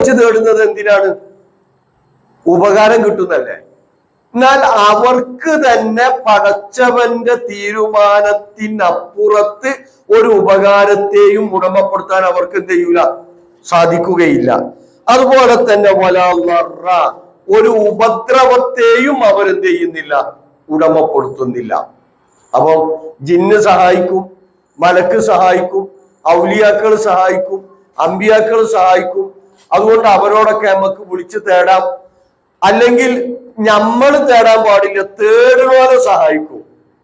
തേടുന്നത് എന്തിനാണ്? ഉപകാരം കിട്ടുന്നല്ലേ. എന്നാൽ അവർക്ക് തന്നെ പടച്ചവന്റെ തീരുമാനത്തിനപ്പുറത്ത് ഒരു ഉപകാരത്തെയും ഉടമപ്പെടുത്താൻ അവർക്ക് എന്ത് ചെയ്യൂല, സാധിക്കുകയില്ല. അതുപോലെ തന്നെ ഒരു ഉപദ്രവത്തെയും അവരെന്ത് ചെയ്യുന്നില്ല, ഉടമപ്പെടുത്തുന്നില്ല. അപ്പൊ ജിന്ന് സഹായിക്കും, മലക്ക് സഹായിക്കും, ഔലിയാക്കൾ സഹായിക്കും, അമ്പിയാക്കൾ സഹായിക്കും. അതുകൊണ്ട് അവരോടൊക്കെ നമുക്ക് വിളിച്ചു തേടാം. അല്ലെങ്കിൽ നമ്മൾ തേടാൻ പാടില്ല, തേടുന്നവരെ സഹായിക്കും.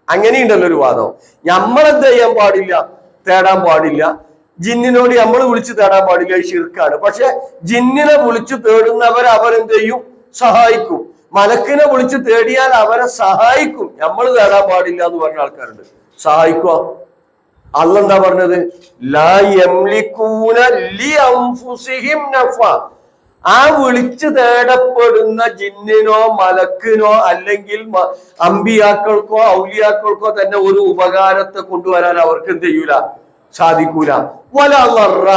അങ്ങനെയുണ്ടല്ലോ ഒരു വാദം. നമ്മൾ എന്ത് ചെയ്യാൻ പാടില്ല, തേടാൻ പാടില്ല. ജിന്നിനോട് നമ്മൾ വിളിച്ചു തേടാൻ പാടില്ല, ശിർക്കാണ്. പക്ഷെ ജിന്നിനെ വിളിച്ചു തേടുന്നവരെ അവരെന്ത് ചെയ്യും, സഹായിക്കും. മലക്കിനെ വിളിച്ചു തേടിയാൽ അവരെ സഹായിക്കും. നമ്മൾ തേടാൻ പാടില്ല എന്ന് പറഞ്ഞ ആൾക്കാരുണ്ട്. സഹായിക്കുക. അള്ളാഹ് എന്താ പറഞ്ഞത്? ലാ യംലികൂന ലി അൻഫുസിഹിം നഫ. ആ വിളിച്ചു തേടപ്പെടുന്ന ജിന്നിനോ മലക്കിനോ അല്ലെങ്കിൽ അമ്പിയാക്കൾക്കോ ഔലിയാക്കൾക്കോ തന്നെ ഒരു ഉപകാരത്തെ കൊണ്ടുവരാൻ അവർക്ക് എന്ത് ചെയ്യൂല, സാധിക്കൂല. വലറ,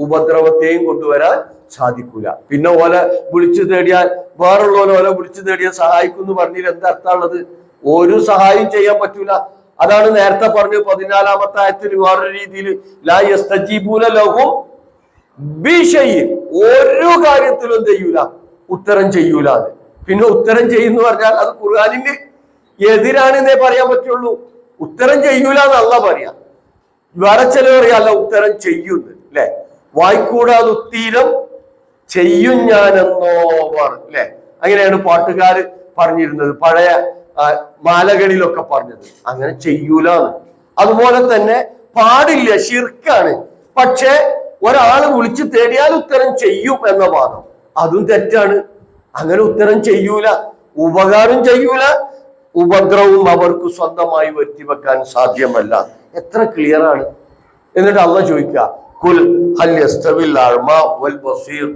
ഉപദ്രവത്തെയും കൊണ്ടുവരാൻ സാധിക്കൂല. പിന്നെ ഓല വിളിച്ചു തേടിയാൽ വേറുള്ളവരെ വിളിച്ചു തേടിയാൽ സഹായിക്കും എന്ന് പറഞ്ഞാൽ എന്താ അർത്ഥമുള്ളത്? ഒരു സഹായം ചെയ്യാൻ പറ്റൂല. അതാണ് നേരത്തെ പറഞ്ഞു 14-ാമത്തെ ആയത്തിൽ വേറൊരു രീതിയിൽ ലാ യസ്തജീബൂന ലഹും ബിശൈഇൻ, ഒരു കാര്യത്തിലും എന്ത് ചെയ്യൂല, ഉത്തരം ചെയ്യൂല. പിന്നെ ഉത്തരം ചെയ്യുന്നു പറഞ്ഞാൽ അത് ഖുർആനിന് എതിരാണെന്നേ പറയാൻ പറ്റുള്ളൂ. ഉത്തരം ചെയ്യൂല എന്നല്ല പറയാ. വേറെ ചില പറയാല്ല ഉത്തരം ചെയ്യുന്നു, അല്ലെ? വായിക്കൂടാതെ ഉത്തീരം ചെയ്യും ഞാനെന്നോവർ, അല്ലെ? അങ്ങനെയാണ് പാട്ടുകാര് പറഞ്ഞിരുന്നത്, പഴയ മാലകളിലൊക്കെ പറഞ്ഞത്. അങ്ങനെ ചെയ്യൂലാണ്. അതുപോലെ തന്നെ പാടില്ല, ശിർക്കാണ്. പക്ഷെ ഒരാള് വിളിച്ചു തേടിയാൽ ഉത്തരം ചെയ്യും എന്ന വാദം അതും തെറ്റാണ്. അങ്ങനെ ഉത്തരം ചെയ്യൂല, ഉപകാരം ചെയ്യൂല, ഉപദ്രവവും അവർക്ക് സ്വന്തമായി വരുത്തിവെക്കാൻ സാധ്യമല്ല. എത്ര ക്ലിയർ ആണ്. എന്നിട്ട് അള്ളാഹ് ചോദിക്കുക, കുൽ ഹൽ യസ്തവിൽ അഅ്മ വൽ ബസീർ.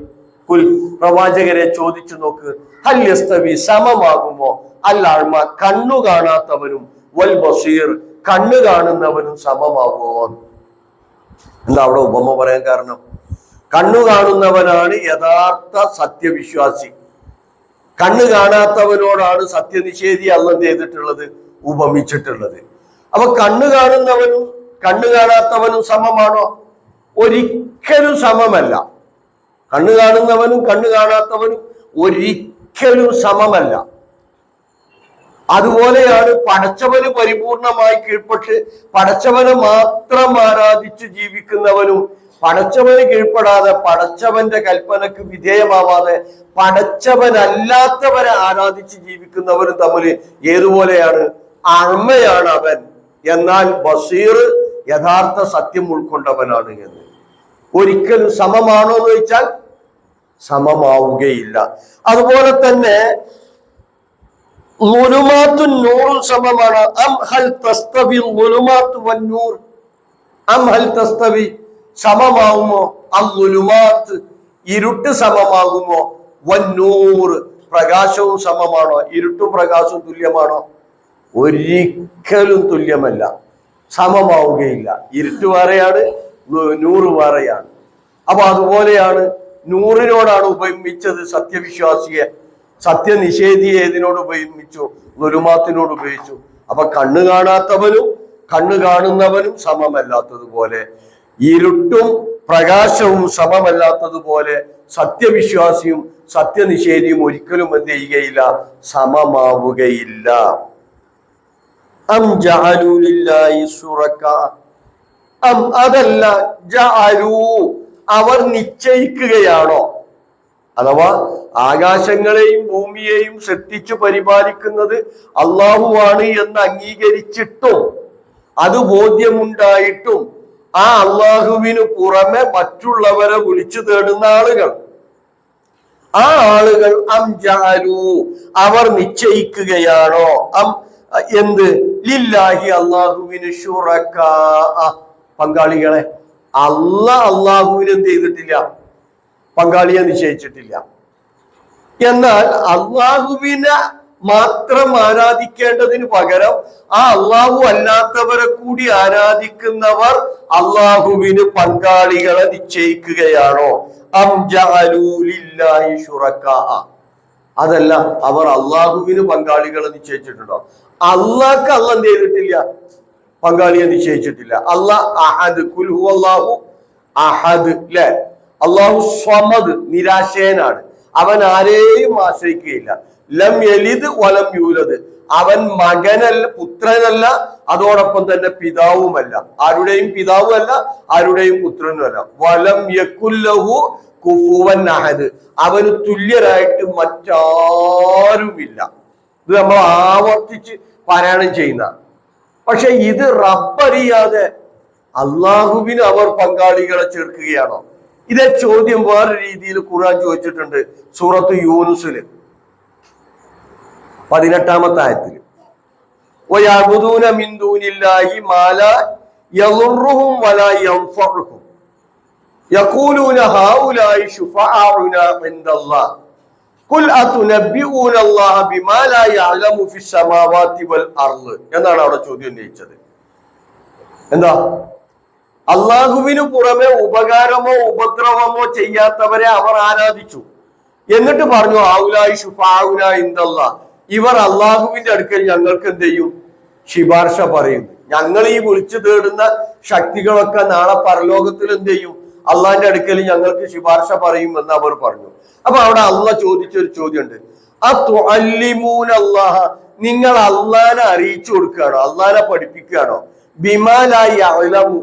കുൽ, പ്രവാചകരെ ചോദിച്ചു നോക്ക്, ഹൽ യസ്തവി, സമമാകുമോ, അൽ അഅ്മ, കണ്ണു കാണാത്തവനും, വൽ ബസീർ, കണ്ണു കാണുന്നവനും സമമാകുമോ? എന്താ അവിടെ ഉപമ പറയാൻ കാരണം? കണ്ണു കാണുന്നവനാണ് യഥാർത്ഥ സത്യവിശ്വാസി. കണ്ണു കാണാത്തവനോടാണ് സത്യനിഷേധി അള്ളാഹ് ചെയ്തിട്ടുള്ളത്, ഉപമിച്ചിട്ടുള്ളത്. അപ്പൊ കണ്ണു കാണുന്നവനും കണ്ണു കാണാത്തവനും സമമാണോ? ഒരിക്കലും സമമല്ല. കണ്ണു കാണുന്നവനും കണ്ണു കാണാത്തവനും ഒരിക്കലും സമമല്ല. അതുപോലെയാണ് പടച്ചവന് പരിപൂർണമായി കീഴ്പ്പെട്ട് പടച്ചവനെ മാത്രം ആരാധിച്ച് ജീവിക്കുന്നവനും പടച്ചവന് കീഴ്പ്പെടാതെ പടച്ചവന്റെ കൽപ്പനക്ക് വിധേയമാവാതെ പടച്ചവനല്ലാത്തവരെ ആരാധിച്ച് ജീവിക്കുന്നവരും തമ്മിൽ ഏതുപോലെയാണ്? അഅ്മയാണ് അവൻ, എന്നാൽ ബസീർ യഥാർത്ഥ സത്യം ഉൾക്കൊണ്ടവനാണ് എന്ന്. ഒരിക്കലും സമമാണോ എന്ന് ചോദിച്ചാൽ സമമാവുകയില്ല. അതുപോലെ തന്നെ ളുലുമാത്തുൻ നൂറും സമമാണ്. അം ഹൽ തസ്തവി ളുലുമാത്തു വന്നൂർ. അം ഹൽ തസ്തവി, സമമാകുമോ? അൽ-ളുലുമാത്ത്, ഇരുട്ട് സമമാകുമോ? വന്നൂർ, പ്രകാശവും സമമാണോ? ഇരുട്ടും പ്രകാശവും തുല്യമാണോ? ഒരിക്കലും തുല്യമല്ല, സമമാവുകയില്ല. ഇരുട്ട് വേറെയാണ്, നൂറ് വേറെയാണ്. അപ്പൊ അതുപോലെയാണ് നൂറിനോടാണ് ഉപമിച്ചത് സത്യവിശ്വാസിയെ. സത്യനിഷേധിയെ ഏതിനോട് ഉപയോഗിച്ചു? ളുലുമാത്തിനോട് ഉപയോഗിച്ചു. അപ്പൊ കണ്ണു കാണാത്തവനും കണ്ണു കാണുന്നവനും സമമല്ലാത്തതുപോലെ, ഇരുട്ടും പ്രകാശവും സമമല്ലാത്തതുപോലെ സത്യവിശ്വാസിയും സത്യനിഷേധിയും ഒരിക്കലും എന്ത് ചെയ്യുകയില്ല, സമമാവുകയില്ല. അം ജഅലൂ ലില്ലാഹി ശുറകാ, അം, അതല്ല, ജഅലൂ, അവർ നിശ്ചയിക്കുകയാണോ? അഥവാ ആകാശങ്ങളെയും ഭൂമിയെയും സൃഷ്ടിച്ചു പരിപാലിക്കുന്നത് അള്ളാഹുവാണ് എന്ന് അംഗീകരിച്ചിട്ടും അത് ബോധ്യമുണ്ടായിട്ടും ആ അള്ളാഹുവിന് പുറമെ മറ്റുള്ളവരെ വിളിച്ചു തേടുന്ന ആളുകൾ, ആ ആളുകൾ അം ജഅലൂ, അവർ നിശ്ചയിക്കുകയാണോ? അം, എന്ത്? ലില്ലാഹി, അള്ളാഹുവിന് ശുറകാ, പങ്കാളികളെ. അള്ളാഹുവിന് എന്ത് ചെയ്തിട്ടില്ല? പങ്കാളിയെ നിശ്ചയിച്ചിട്ടില്ല. എന്നാൽ അള്ളാഹുവിനെ മാത്രം ആരാധിക്കേണ്ടതിന് പകരം ആ അള്ളാഹു അല്ലാത്തവരെ കൂടി ആരാധിക്കുന്നവർ അള്ളാഹുവിന് പങ്കാളികളെ നിശ്ചയിക്കുകയാണോ? അം ജഅലൂ ലില്ലാഹി ശുറക്കാ, അതല്ല അവർ അള്ളാഹുവിന് പങ്കാളികളെ നിശ്ചയിച്ചിട്ടുണ്ടോ? അള്ളാഹ്ക്ക് അള്ളാഹ് എന്ത് ചെയ്തിട്ടില്ല? പങ്കാളിയെ നിശ്ചയിച്ചിട്ടില്ല. അള്ളാഹ് അഹദ്, ഖുൽ ഹുവല്ലാഹു അഹദ്, ല്ലേ? അള്ളാഹു സ്വമദ്, നിരാശയനാണ്. അവൻ ആരെയും ആശ്രയിക്കുകയില്ല. ലം യലിദ് വലം യൂലദ്, അവൻ മകനല്ല, പുത്രനല്ല, അതോടൊപ്പം തന്നെ പിതാവുമല്ല. ആരുടെയും പിതാവുമല്ല, ആരുടെയും പുത്രനുമല്ല. വലം യകുല്ലഹു കുഫുവൻ അഹദ്, അവന് തുല്യരായിട്ട് മറ്റാരുമില്ല. ഇത് നമ്മൾ ആവർത്തിച്ച് പാരായണം ചെയ്യുന്ന. പക്ഷെ ഇത് റബ്ബറിയാതെ അള്ളാഹുവിന് അവർ പങ്കാളികളെ ചേർക്കുകയാണോ? ഇതേ ചോദ്യം വേറെ രീതിയിൽ ഖുർആൻ ചോദിച്ചിട്ടുണ്ട്. സൂറത്ത് യൂനുസില് 18-ാമത്തെ ആയത്തിൽ വയഅ്ബുദൂന മിൻ ദൂനില്ലാഹി മാ ലാ യളുറുഹും വലാ യൻഫഉഹും യഖൂലൂന ഹൗലായി ശുഫആഉനാ ഇൻദല്ലാഹ് ഖുൽ അതുനബ്ബിഊന അല്ലാഹ ബിമാ ലാ യഅലമു ഫിസ് സമാവാതി വൽ അർള് എന്നാണ് അവിടെ ചോദ്യം ഉന്നയിച്ചത്. എന്താ? അള്ളാഹുവിന് പുറമെ ഉപകാരമോ ഉപദ്രവമോ ചെയ്യാത്തവരെ അവർ ആരാധിച്ചു. എന്നിട്ട് പറഞ്ഞു ഹൗലായി ശുഫആഉനാ ഇൻദല്ലാഹ്, ഇവർ അള്ളാഹുവിന്റെ അടുക്കൽ ഞങ്ങൾക്ക് എന്ത് ചെയ്യും? ശിപാർശ പറയും. ഞങ്ങൾ ഈ വിളിച്ചു തേടുന്ന ശക്തികളൊക്കെ നാളെ പരലോകത്തിൽ എന്ത് ചെയ്യും? അള്ളാഹിന്റെ അടുക്കൽ ഞങ്ങൾക്ക് ശിപാർശ പറയും എന്ന് അവർ പറഞ്ഞു. അപ്പൊ അവിടെ അള്ളാഹ് ചോദിച്ചൊരു ചോദ്യമുണ്ട്. അല്ലാഹ, നിങ്ങൾ അള്ളാനെ അറിയിച്ചു കൊടുക്കുകയാണോ? അള്ളാനെ പഠിപ്പിക്കുകയാണോ? ബിമാ ലാ യഅലമു,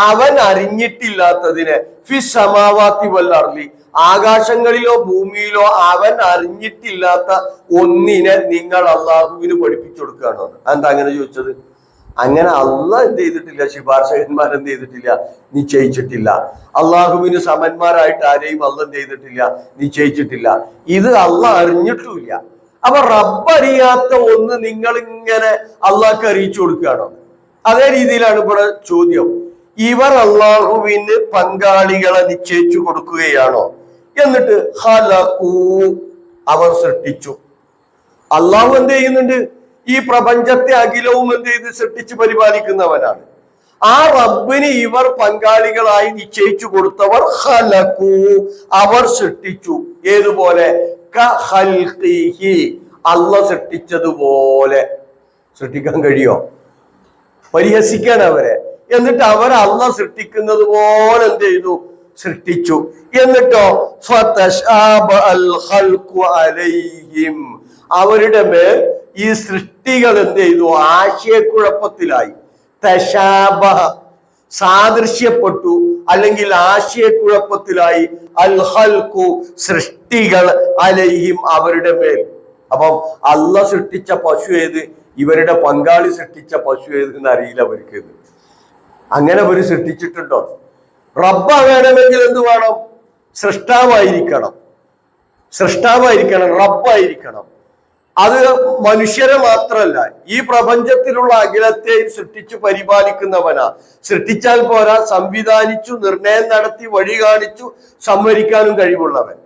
അവൻ അറിഞ്ഞിട്ടില്ലാത്തതിനെ, ഫിസ് സമാവാതി വൽ അർളി, ആകാശങ്ങളിലോ ഭൂമിയിലോ അവൻ അറിഞ്ഞിട്ടില്ലാത്ത ഒന്നിനെ നിങ്ങൾ അള്ളാഹുവിന് പഠിപ്പിച്ചു കൊടുക്കുകയാണോ? എന്താ അങ്ങനെ ചോദിച്ചത്? അങ്ങനെ അള്ളാഹ് എന്ത് ചെയ്തിട്ടില്ല? ശുപാർശകന്മാർ എന്ത് ചെയ്തിട്ടില്ല? നിശ്ചയിച്ചിട്ടില്ല. അള്ളാഹുവിന് സമന്മാരായിട്ട് ആരെയും അള്ളാഹ് എന്ത് ചെയ്തിട്ടില്ല? നിശ്ചയിച്ചിട്ടില്ല. ഇത് അള്ളാഹ് അറിഞ്ഞിട്ടുമില്ല. അപ്പൊ റബ്ബറിയാത്ത ഒന്ന് നിങ്ങൾ ഇങ്ങനെ അള്ളാഹ്ക്ക് അറിയിച്ചു കൊടുക്കുകയാണോ? അതേ രീതിയിലാണ് ഇവിടെ ചോദ്യം. ഇവർ അള്ളാഹുവിന് പങ്കാളികളെ നിശ്ചയിച്ചു കൊടുക്കുകയാണോ? എന്നിട്ട് ഖലഖൂ, അവർ സൃഷ്ടിച്ചു. അള്ളാഹു എന്ത് ചെയ്യുന്നുണ്ട്? ഈ പ്രപഞ്ചത്തെ അഖിലവും എന്ത് ചെയ്ത് സൃഷ്ടിച്ച് പരിപാലിക്കുന്നവനാണ്. ആ റബ്ബിന് ഇവർ പങ്കാളികളായി നിശ്ചയിച്ചു കൊടുത്തവർ ഖലഖൂ, അവർ സൃഷ്ടിച്ചു. ഏതുപോലെ? കഖൽഖിഹി, അള്ളാഹ് സൃഷ്ടിച്ചതുപോലെ. സൃഷ്ടിക്കാൻ കഴിയോ? പരിഹസിക്കാൻ അവരെ. എന്നിട്ട് അവർ അള്ളാഹ് സൃഷ്ടിക്കുന്നത് പോലെ എന്ത് ചെയ്തു? സൃഷ്ടിച്ചു. എന്നിട്ടോ ഫതശാബഅൽ ഖൽഖു അലൈഹിം, അവരുടെ മേൽ ഈ സൃഷ്ടികൾ എന്ത് ചെയ്തു? ആശയക്കുഴപ്പത്തിലായി. തശാബഹ, സാദൃശ്യപ്പെട്ടു, അല്ലെങ്കിൽ ആശയക്കുഴപ്പത്തിലായി. അൽ ഖൽഖു, സൃഷ്ടികൾ, അലൈഹിം, അവരുടെ മേൽ. അപ്പം അള്ളാഹ് സൃഷ്ടിച്ച പശു ഏത്? ഇവരുടെ പങ്കാളി സൃഷ്ടിച്ച പശു ഏത് എന്ന് അറിയില്ല അവർക്ക്. അങ്ങനെ അവർ സൃഷ്ടിച്ചിട്ടുണ്ടോ? റബ്ബ വേണമെങ്കിൽ എന്ത് വേണം? സൃഷ്ടാവായിരിക്കണം. സൃഷ്ടാവായിരിക്കണം, റബ്ബായിരിക്കണം. അത് മനുഷ്യരെ മാത്രമല്ല, ഈ പ്രപഞ്ചത്തിലുള്ള അഖിലത്തെയും സൃഷ്ടിച്ചു പരിപാലിക്കുന്നവനാ. സൃഷ്ടിച്ചാൽ പോരാ, സംവിധാനിച്ചു, നിർണയം നടത്തി, വഴി കാണിച്ചു, സംവരിക്കാനും കഴിവുള്ളവൻ.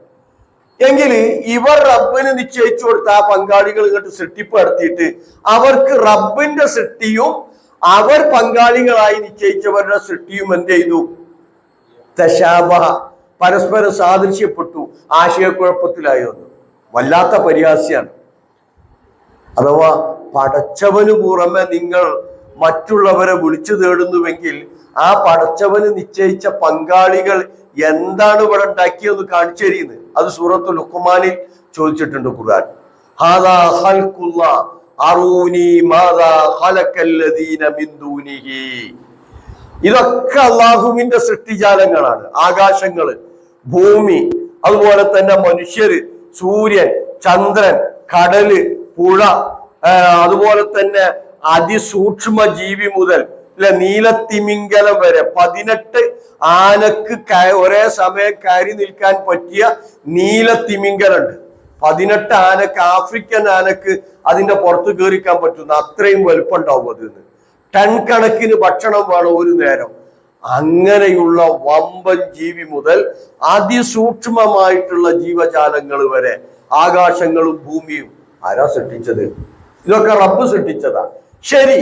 എങ്കിൽ ഇവർ റബ്ബിന് നിശ്ചയിച്ചു കൊടുത്ത ആ പങ്കാളികൾ ഇങ്ങോട്ട് സൃഷ്ടിപ്പ് നടത്തിയിട്ട് അവർക്ക് റബ്ബിന്റെ സൃഷ്ടിയും അവർ പങ്കാളികളായി നിശ്ചയിച്ചവരുടെ സൃഷ്ടിയും എന്ത് ചെയ്തു? തശാബഹ, പരസ്പരം സാദൃശ്യപ്പെട്ടു, ആശയക്കുഴപ്പത്തിലായി വന്നു. വല്ലാത്ത പരിഹാസ്യാണ്. അഥവാ പടച്ചവന് പുറമെ നിങ്ങൾ മറ്റുള്ളവരെ വിളിച്ചു തേടുന്നുവെങ്കിൽ ആ പടച്ചവന് നിശ്ചയിച്ച പങ്കാളികൾ എന്താണ് ഇവിടെ ഉണ്ടാക്കിയെന്ന് കാണിച്ചു തരുന്നത്. അത് സൂറത്തുൽ ലുഖ്മാനിൽ ചോദിച്ചിട്ടുണ്ട് ഖുർആൻ. ഹാദാ ഖൽഖുല്ലാഹ് അറൂനി മാദാ ഖലഖല്ലദീന മിൻ ദൂനിഹി. ഇതൊക്കെ അള്ളാഹുവിന്റെ സൃഷ്ടിജാലങ്ങളാണ്. ആകാശങ്ങള്, ഭൂമി, അതുപോലെ തന്നെ മനുഷ്യര്, സൂര്യൻ, ചന്ദ്രൻ, കടല്, പുഴ, അതുപോലെ തന്നെ അതിസൂക്ഷ്മ ജീവി മുതൽ നീലത്തിമിംഗലം വരെ 18 ആനക്ക് ഒരേ സമയം കയറി നിൽക്കാൻ പറ്റിയ നീലത്തിമിംഗലുണ്ട്. 18 ആനക്ക്, ആഫ്രിക്കൻ ആനക്ക് അതിന്റെ പുറത്ത് കയറിക്കാൻ പറ്റുന്ന അത്രയും വലുപ്പം ഉണ്ടാവും. അതിന് ടൺ കണക്കിന് ഭക്ഷണം വേണം ഒരു നേരം. അങ്ങനെയുള്ള വമ്പൻ ജീവി മുതൽ അതിസൂക്ഷ്മമായിട്ടുള്ള ജീവജാലങ്ങൾ വരെ, ആകാശങ്ങളും ഭൂമിയും ആരാ സൃഷ്ടിച്ചത്? ഇതൊക്കെ റബ്ബ് സൃഷ്ടിച്ചതാ. ശരി,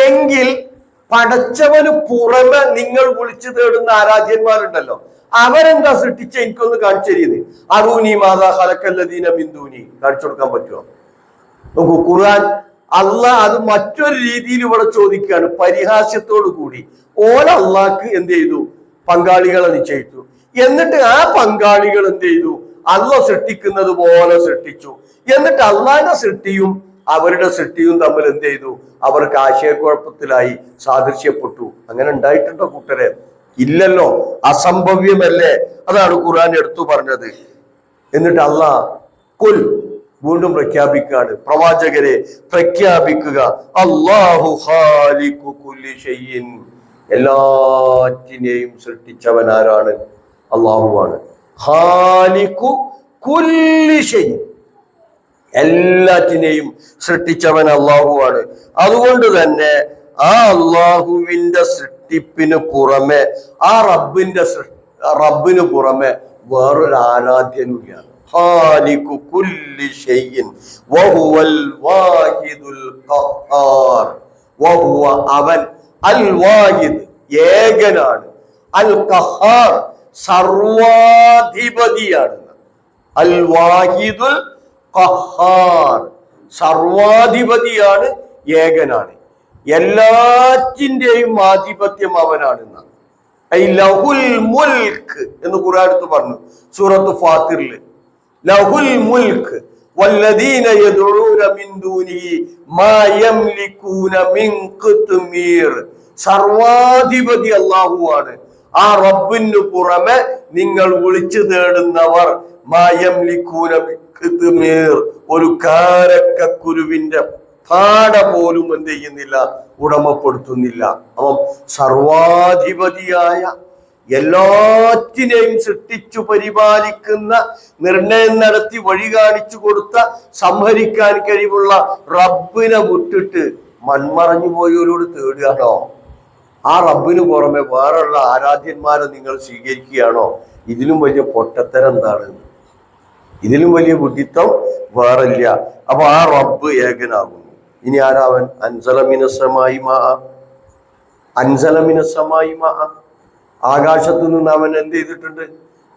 എങ്കിൽ പടച്ചവന് പുറമെ നിങ്ങൾ വിളിച്ചു തേടുന്ന ആരാധ്യന്മാരുണ്ടല്ലോ, അവരെന്താ സൃഷ്ടിച്ച എനിക്കൊന്ന് കാണിച്ചു തരീന്ന്. അറൂനി മാതാ ഖലഖല്ലദീന മിൻ ദൂനി കാണിച്ചു കൊടുക്കാൻ പറ്റുമോ? നോക്കൂ, ഖുർആൻ അള്ളാഹ് അത് മറ്റൊരു രീതിയിൽ ഇവിടെ ചോദിക്കുകയാണ്, പരിഹാസ്യത്തോടു കൂടി. അള്ളാഹ്ക്ക് എന്ത് ചെയ്തു? പങ്കാളികളെ നിശ്ചയിച്ചു. എന്നിട്ട് ആ പങ്കാളികൾ എന്ത് ചെയ്തു? അള്ളാഹ് സൃഷ്ടിക്കുന്നത് പോലെ സൃഷ്ടിച്ചു. എന്നിട്ട് അള്ളാഹിന്റെ സൃഷ്ടിയും അവരുടെ സൃഷ്ടിയും തമ്മിൽ എന്ത് ചെയ്തു? അവർക്ക് ആശയക്കുഴപ്പത്തിലായി, സാദൃശ്യപ്പെട്ടു. അങ്ങനെ ഉണ്ടായിട്ടുണ്ടോ കൂട്ടരെ? ഇല്ലല്ലോ, അസംഭവ്യമല്ലേ. അതാണ് ഖുർആൻ എടുത്തു പറഞ്ഞത്. എന്നിട്ട് അള്ളാഹ് കുൽ വീണ്ടും പ്രഖ്യാപിക്കുകയാണ്, പ്രവാചകരെ പ്രഖ്യാപിക്കുക, അല്ലാഹു ഖാലിഖു കുല്ലി ഷൈഇൻ, എല്ലാറ്റിനെയും സൃഷ്ടിച്ചവൻ ആരാണ്? അള്ളാഹുവാണ്. ഖാലിഖു കുല്ലി ഷൈഇൻ, എല്ലാറ്റിനെയും സൃഷ്ടിച്ചവൻ അള്ളാഹുവാണ്. അതുകൊണ്ട് തന്നെ ആ അള്ളാഹുവിന്റെ സൃഷ്ടിപ്പിന് പുറമെ, ആ റബ്ബിന് പുറമെ വേറൊരു ആരാധ്യനുമില്ല. ഖാലിഖു കുല്ലി ഷൈഇൻ വഹുവൽ വാഹിദുൽ ഖഹാർ, വഹുവ അവൻ, അൽ വാഹിദ് ഏകനാണ്, അൽ ഖഹാർ സർവാധിപതിയാണ്. അൽ വാഹിദുൽ ഖഹാർ സർവാധിപതിയാണ്, ഏകനാണ്, എല്ലാറ്റിന്റെയും ആധിപത്യം അവനാണ്. ലഹുൽ മുൽക്ക് എന്ന് ഖുർആൻ എടുത്ത് പറഞ്ഞു സൂറത്ത് ഫാത്തിറിൽ. ലഹുൽ മുൽക്ക് വല്ലദീന യദ്ഊന മിൻ ദൂനിഹി മാ യംലികൂന മിൻ ഖിത്മീർ, സർവാധിപതി അല്ലാഹുവാണ്. ആ റബ്ബിന് പുറമെ നിങ്ങൾ വിളിച്ചു തേടുന്നവർ മാ യംലികൂന മിൻ ഖിത്മീർ, ഒരു കാരക്കക്കുരുവിന്റെ പാട പോലും എന്ത് ചെയ്യുന്നില്ല? ഉടമപ്പെടുത്തുന്നില്ല. അവൻ സർവാധിപതിയായ, എല്ലാറ്റിനെയും സൃഷ്ടിച്ചു പരിപാലിക്കുന്ന, നിർണയം നടത്തി വഴി കാണിച്ചു കൊടുത്ത, സംഹരിക്കാൻ കഴിവുള്ള റബ്ബിനെ വിട്ടിട്ട് മൺമറഞ്ഞു പോയവരോട് തേടുകയാണോ? ആ റബ്ബിന് പുറമെ വേറെയുള്ള ആരാധ്യന്മാരെ നിങ്ങൾ സ്വീകരിക്കുകയാണോ? ഇതിലും വലിയ പൊട്ടത്തരം എന്താണ്? ഇതിലും വലിയ ബുദ്ധിത്വം വേറില്ല. അപ്പൊ ആ റബ്ബ് ഏകനാകുന്നു. ഇനി ആരാവൻ? അൻസലമിനസമായി മാ, അൻസലമിനസമായി മാ, ആകാശത്തു നിന്ന് അവൻ എന്ത് ചെയ്തിട്ടുണ്ട്?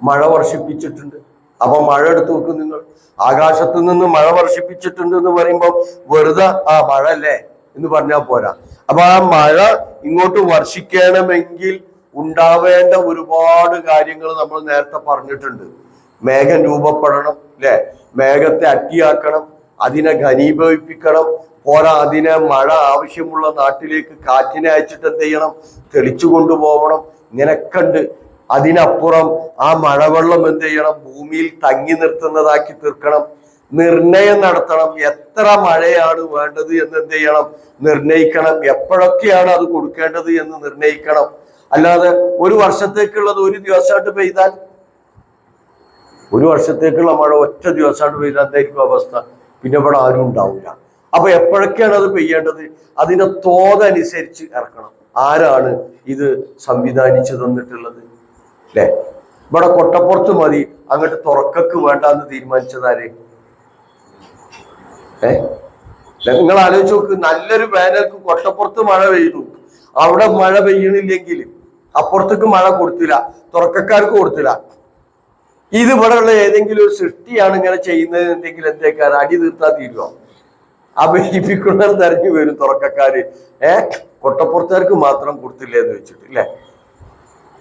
മഴ വർഷിപ്പിച്ചിട്ടുണ്ട്. അപ്പൊ മഴ എടുത്തു നോക്കും നിങ്ങൾ. ആകാശത്തു നിന്ന് മഴ വർഷിപ്പിച്ചിട്ടുണ്ട് എന്ന് പറയുമ്പോൾ വെറുതെ മഴ അല്ലേ എന്ന് പറഞ്ഞാൽ പോരാ. അപ്പൊ ആ മഴ ഇങ്ങോട്ട് വർഷിക്കണമെങ്കിൽ ഉണ്ടാവേണ്ട ഒരുപാട് കാര്യങ്ങൾ നമ്മൾ നേരത്തെ പറഞ്ഞിട്ടുണ്ട്. മേഘം രൂപപ്പെടണം, അല്ലെ? മേഘത്തെ അട്ടിയാക്കണം, അതിനെ ഘനീഭവിപ്പിക്കണം, പോരാ അതിനെ മഴ ആവശ്യമുള്ള നാട്ടിലേക്ക് കാറ്റിനെ അയച്ചിട്ട് എന്ത് ചെയ്യണം? തെളിച്ചു കൊണ്ടുപോകണം. ഇങ്ങനെയൊക്കെ ഉണ്ട്. അതിനപ്പുറം ആ മഴവെള്ളം എന്ത് ചെയ്യണം? ഭൂമിയിൽ തങ്ങി നിർത്തുന്നതാക്കി തീർക്കണം. നിർണയം നടത്തണം. എത്ര മഴയാണ് വേണ്ടത് എന്ന് എന്ത് ചെയ്യണം? നിർണയിക്കണം. എപ്പോഴൊക്കെയാണ് അത് കൊടുക്കേണ്ടത് എന്ന് നിർണയിക്കണം. അല്ലാതെ ഒരു വർഷത്തേക്കുള്ളത് ഒരു ദിവസമായിട്ട് പെയ്താൽ, ഒരു വർഷത്തേക്കുള്ള മഴ ഒറ്റ ദിവസമായിട്ട് പെയ്താൽ എന്തായിരിക്കും അവസ്ഥ? പിന്നെ ഇവിടെ ആരും ഉണ്ടാവില്ല. അപ്പൊ എപ്പോഴൊക്കെയാണ് അത് പെയ്യേണ്ടത്? അതിന്റെ തോതനുസരിച്ച് ഇറക്കണം. ആരാണ് ഇത് സംവിധാനിച്ചു തന്നിട്ടുള്ളത്? അല്ലെ? ഇവിടെ കൊട്ടപ്പുറത്ത് മതി, അങ്ങോട്ട് തുറക്കക്ക് വേണ്ടാന്ന് തീരുമാനിച്ചതാര്? നിങ്ങൾ ആലോചിച്ച് നോക്ക്. നല്ലൊരു വേനൽക്ക് കൊട്ടപ്പുറത്ത് മഴ പെയ്തു, അവിടെ മഴ പെയ്യണില്ലെങ്കിൽ അപ്പുറത്തേക്ക് മഴ കൊടുത്തില്ല, തുറക്കക്കാർക്ക് കൊടുത്തില്ല. ഇത് ഇവിടെ ഉള്ള ഏതെങ്കിലും ഒരു സൃഷ്ടിയാണ് ഇങ്ങനെ ചെയ്യുന്നത് എന്തെങ്കിൽ എന്തേക്കാർ അടി തീർത്താൽ തീരുവോ? അപരിപ്പിക്കുന്നവർ തെരഞ്ഞു വരും തുറക്കക്കാര്. കൊട്ടപ്പുറത്തുകാർക്ക് മാത്രം കൊടുത്തില്ല എന്ന് വെച്ചിട്ട്, അല്ലേ?